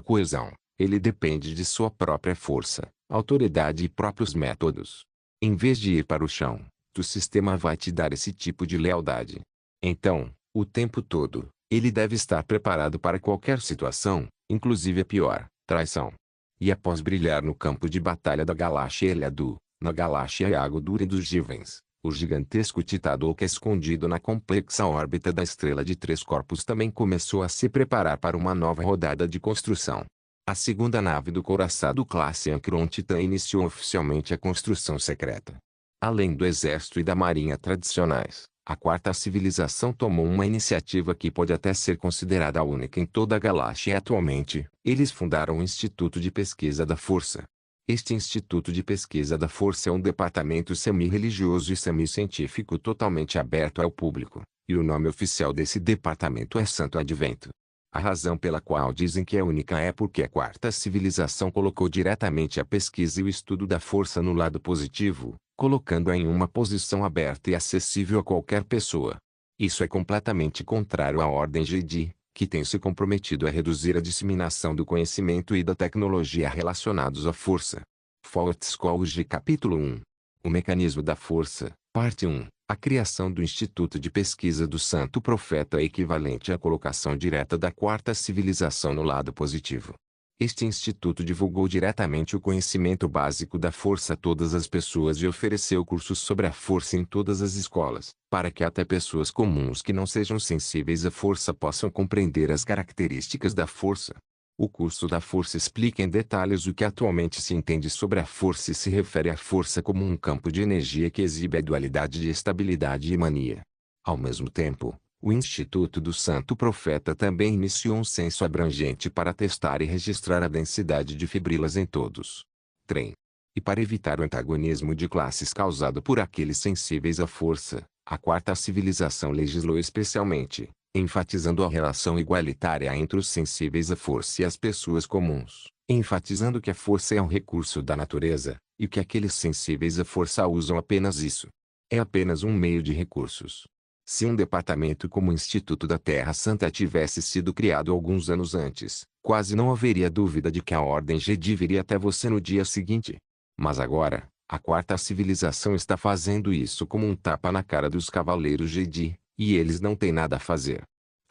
coesão, ele depende de sua própria força, autoridade e próprios métodos. Em vez de ir para o chão, o sistema vai te dar esse tipo de lealdade. Então, o tempo todo, ele deve estar preparado para qualquer situação, inclusive a pior, traição. E após brilhar no campo de batalha da galáxia Eliadu, na galáxia Yagodura dos Givens, o gigantesco Titadouka escondido na complexa órbita da estrela de três corpos também começou a se preparar para uma nova rodada de construção. A segunda nave do couraçado classe Ancron Titan iniciou oficialmente a construção secreta. Além do exército e da marinha tradicionais, a quarta civilização tomou uma iniciativa que pode até ser considerada a única em toda a galáxia atualmente. Eles fundaram o Instituto de Pesquisa da Força. Este Instituto de Pesquisa da Força é um departamento semi-religioso e semi-científico totalmente aberto ao público, e o nome oficial desse departamento é Santo Advento. A razão pela qual dizem que é única é porque a quarta civilização colocou diretamente a pesquisa e o estudo da força no lado positivo, colocando-a em uma posição aberta e acessível a qualquer pessoa. Isso é completamente contrário à Ordem Jedi, que tem se comprometido a reduzir a disseminação do conhecimento e da tecnologia relacionados à força. Forte Scholarship Capítulo 1. O Mecanismo da Força, Parte 1. A criação do Instituto de Pesquisa do Santo Profeta é equivalente à colocação direta da quarta civilização no lado positivo. Este instituto divulgou diretamente o conhecimento básico da força a todas as pessoas e ofereceu cursos sobre a força em todas as escolas, para que até pessoas comuns que não sejam sensíveis à força possam compreender as características da força. O curso da força explica em detalhes o que atualmente se entende sobre a força e se refere à força como um campo de energia que exibe a dualidade de estabilidade e mania. Ao mesmo tempo, o Instituto do Santo Profeta também iniciou um censo abrangente para testar e registrar a densidade de fibrilas em todos. Trem. E para evitar o antagonismo de classes causado por aqueles sensíveis à força, a quarta civilização legislou especialmente, enfatizando a relação igualitária entre os sensíveis à força e as pessoas comuns, enfatizando que a força é um recurso da natureza, e que aqueles sensíveis à força usam apenas isso. É apenas um meio de recursos. Se um departamento como o Instituto da Terra Santa tivesse sido criado alguns anos antes, quase não haveria dúvida de que a Ordem Jedi viria até você no dia seguinte. Mas agora, a quarta civilização está fazendo isso como um tapa na cara dos Cavaleiros Jedi, e eles não têm nada a fazer.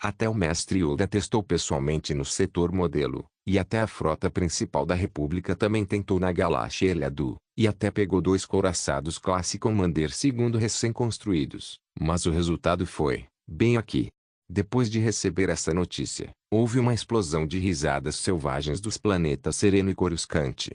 Até o Mestre Yoda testou pessoalmente no setor modelo, e até a frota principal da República também tentou na galáxia Eliadu, e até pegou 2 couraçados Classe Commander II recém-construídos, mas o resultado foi, bem aqui. Depois de receber essa notícia, houve uma explosão de risadas selvagens dos planetas Sereno e Coruscant.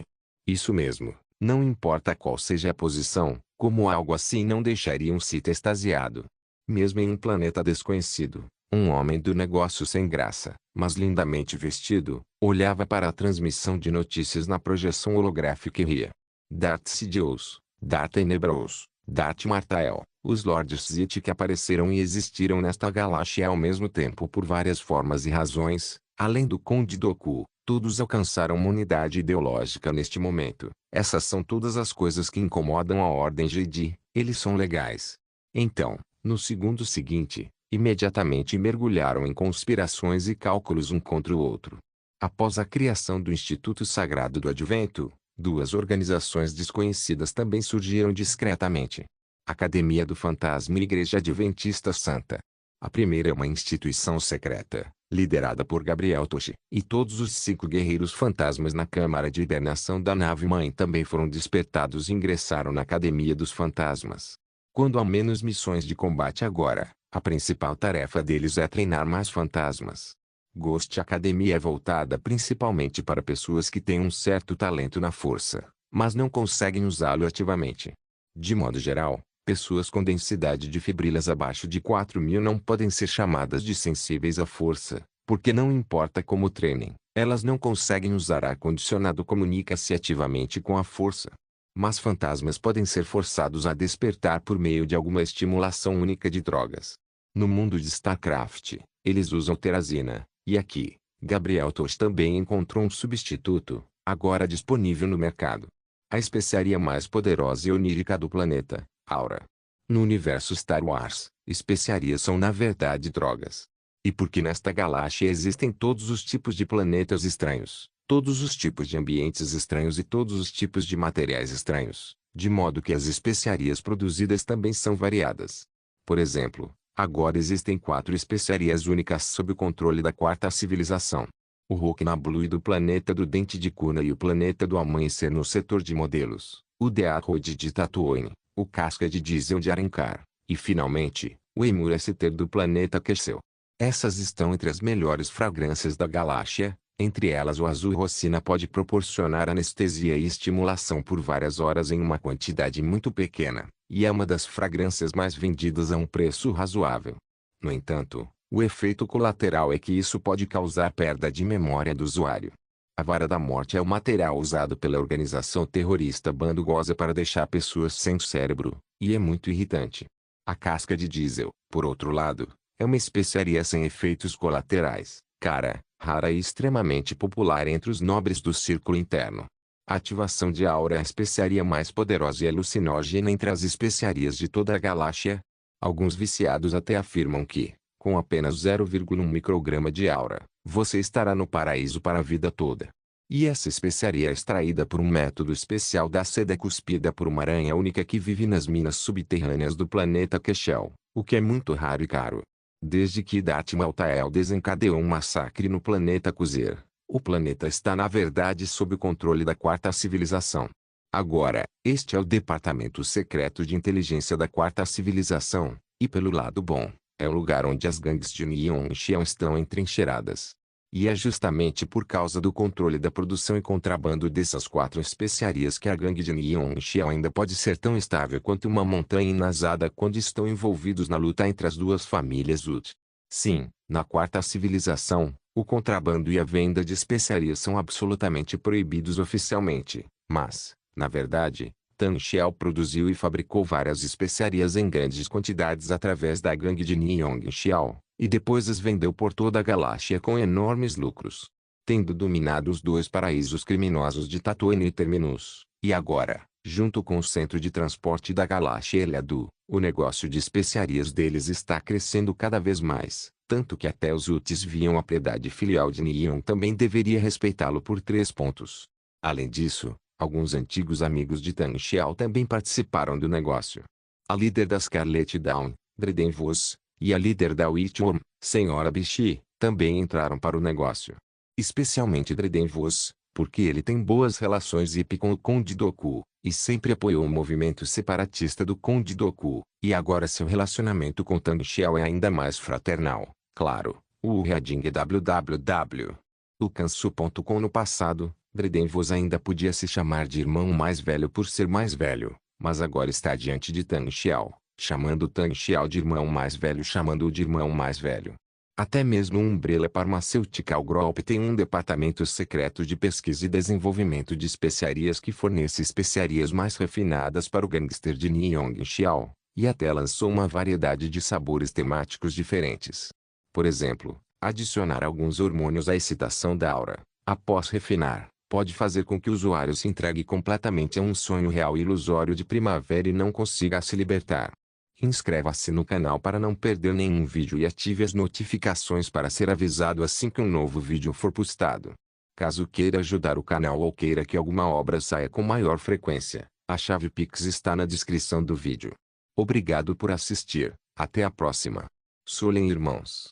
Isso mesmo, não importa qual seja a posição, como algo assim não deixaria um Sith extasiado. Mesmo em um planeta desconhecido, um homem do negócio sem graça, mas lindamente vestido, olhava para a transmissão de notícias na projeção holográfica e ria. Darth Sidious, Darth Tenebros, Darth Martael, os Lords Sith que apareceram e existiram nesta galáxia ao mesmo tempo por várias formas e razões, além do Conde Dooku, todos alcançaram uma unidade ideológica neste momento. Essas são todas as coisas que incomodam a Ordem Jedi, eles são legais. Então, no segundo seguinte, imediatamente mergulharam em conspirações e cálculos um contra o outro. Após a criação do Instituto Sagrado do Advento, 2 organizações desconhecidas também surgiram discretamente. Academia do Fantasma e Igreja Adventista Santa. A primeira é uma instituição secreta, liderada por Gabriel Toshi, e todos os 5 guerreiros fantasmas na câmara de hibernação da nave-mãe também foram despertados e ingressaram na Academia dos Fantasmas. Quando há menos missões de combate agora, a principal tarefa deles é treinar mais fantasmas. Ghost Academy é voltada principalmente para pessoas que têm um certo talento na força, mas não conseguem usá-lo ativamente. De modo geral, pessoas com densidade de fibrilas abaixo de 4.000 não podem ser chamadas de sensíveis à força, porque não importa como treinem, elas não conseguem usar ar-condicionado comunica-se ativamente com a força. Mas fantasmas podem ser forçados a despertar por meio de alguma estimulação única de drogas. No mundo de StarCraft, eles usam terazina, e aqui, Gabriel Tosh também encontrou um substituto, agora disponível no mercado. A especiaria mais poderosa e onírica do planeta, Aura. No universo Star Wars, especiarias são na verdade drogas. E porque nesta galáxia existem todos os tipos de planetas estranhos, todos os tipos de ambientes estranhos e todos os tipos de materiais estranhos, de modo que as especiarias produzidas também são variadas. Por exemplo, agora existem 4 especiarias únicas sob o controle da quarta civilização. O Roknablui do planeta do Dente de Cuna e o planeta do Amanhecer no setor de modelos, o Deathroid de Tatooine, o Casca de Diesel de Arrancar, e finalmente, o Emuraceter do planeta Kessel. Essas estão entre as melhores fragrâncias da galáxia. Entre elas o azul rocina pode proporcionar anestesia e estimulação por várias horas em uma quantidade muito pequena, e é uma das fragrâncias mais vendidas a um preço razoável. No entanto, o efeito colateral é que isso pode causar perda de memória do usuário. A vara da morte é o material usado pela organização terrorista Bando Goza para deixar pessoas sem cérebro, e é muito irritante. A casca de diesel, por outro lado, é uma especiaria sem efeitos colaterais, cara, rara e extremamente popular entre os nobres do círculo interno. A ativação de aura é a especiaria mais poderosa e alucinógena entre as especiarias de toda a galáxia. Alguns viciados até afirmam que, com apenas 0,1 micrograma de aura, você estará no paraíso para a vida toda. E essa especiaria é extraída por um método especial da seda cuspida por uma aranha única que vive nas minas subterrâneas do planeta Keshel, o que é muito raro e caro. Desde que Darth Maltael desencadeou um massacre no planeta Kuzer, o planeta está na verdade sob o controle da quarta civilização. Agora, este é o departamento secreto de inteligência da quarta civilização, e pelo lado bom, é o lugar onde as gangues de Neon Xiao estão entrincheiradas. E é justamente por causa do controle da produção e contrabando dessas 4 especiarias que a gangue de Neon Xiao ainda pode ser tão estável quanto uma montanha inasada quando estão envolvidos na luta entre as 2 famílias Ut. Sim, na quarta civilização, o contrabando e a venda de especiarias são absolutamente proibidos oficialmente, mas, na verdade, Tan Xiao produziu e fabricou várias especiarias em grandes quantidades através da gangue de Neon Xiao, e depois as vendeu por toda a galáxia com enormes lucros. Tendo dominado os dois paraísos criminosos de Tatooine e Terminus, e agora, junto com o centro de transporte da galáxia Eliadu, o negócio de especiarias deles está crescendo cada vez mais, tanto que até os Hutts viam a propriedade filial de Neon também deveria respeitá-lo por 3 pontos. Além disso, alguns antigos amigos de Tang Xiao também participaram do negócio. A líder da Scarlet Dawn, Dreden Vos, e a líder da Witchworm, Senhora Bishi, também entraram para o negócio. Especialmente Dreden Vos, porque ele tem boas relações IP com o Conde Dooku, e sempre apoiou o movimento separatista do Conde Dooku, e agora seu relacionamento com Tang Xiao é ainda mais fraternal, claro, o Reading www. O Kansu.com. No passado, Dreden Vos ainda podia se chamar de irmão mais velho por ser mais velho, mas agora está diante de Tang Xiao, chamando Tang Xiao de irmão mais velho, chamando-o de irmão mais velho. Até mesmo Umbrella Pharmaceutical Group tem um departamento secreto de pesquisa e desenvolvimento de especiarias que fornece especiarias mais refinadas para o gangster de Neon Xiao, e até lançou uma variedade de sabores temáticos diferentes. Por exemplo, adicionar alguns hormônios à excitação da aura, após refinar, pode fazer com que o usuário se entregue completamente a um sonho real e ilusório de primavera e não consiga se libertar. Inscreva-se no canal para não perder nenhum vídeo e ative as notificações para ser avisado assim que um novo vídeo for postado. Caso queira ajudar o canal ou queira que alguma obra saia com maior frequência, a chave Pix está na descrição do vídeo. Obrigado por assistir, até a próxima. Solem irmãos.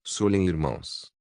Solem irmãos.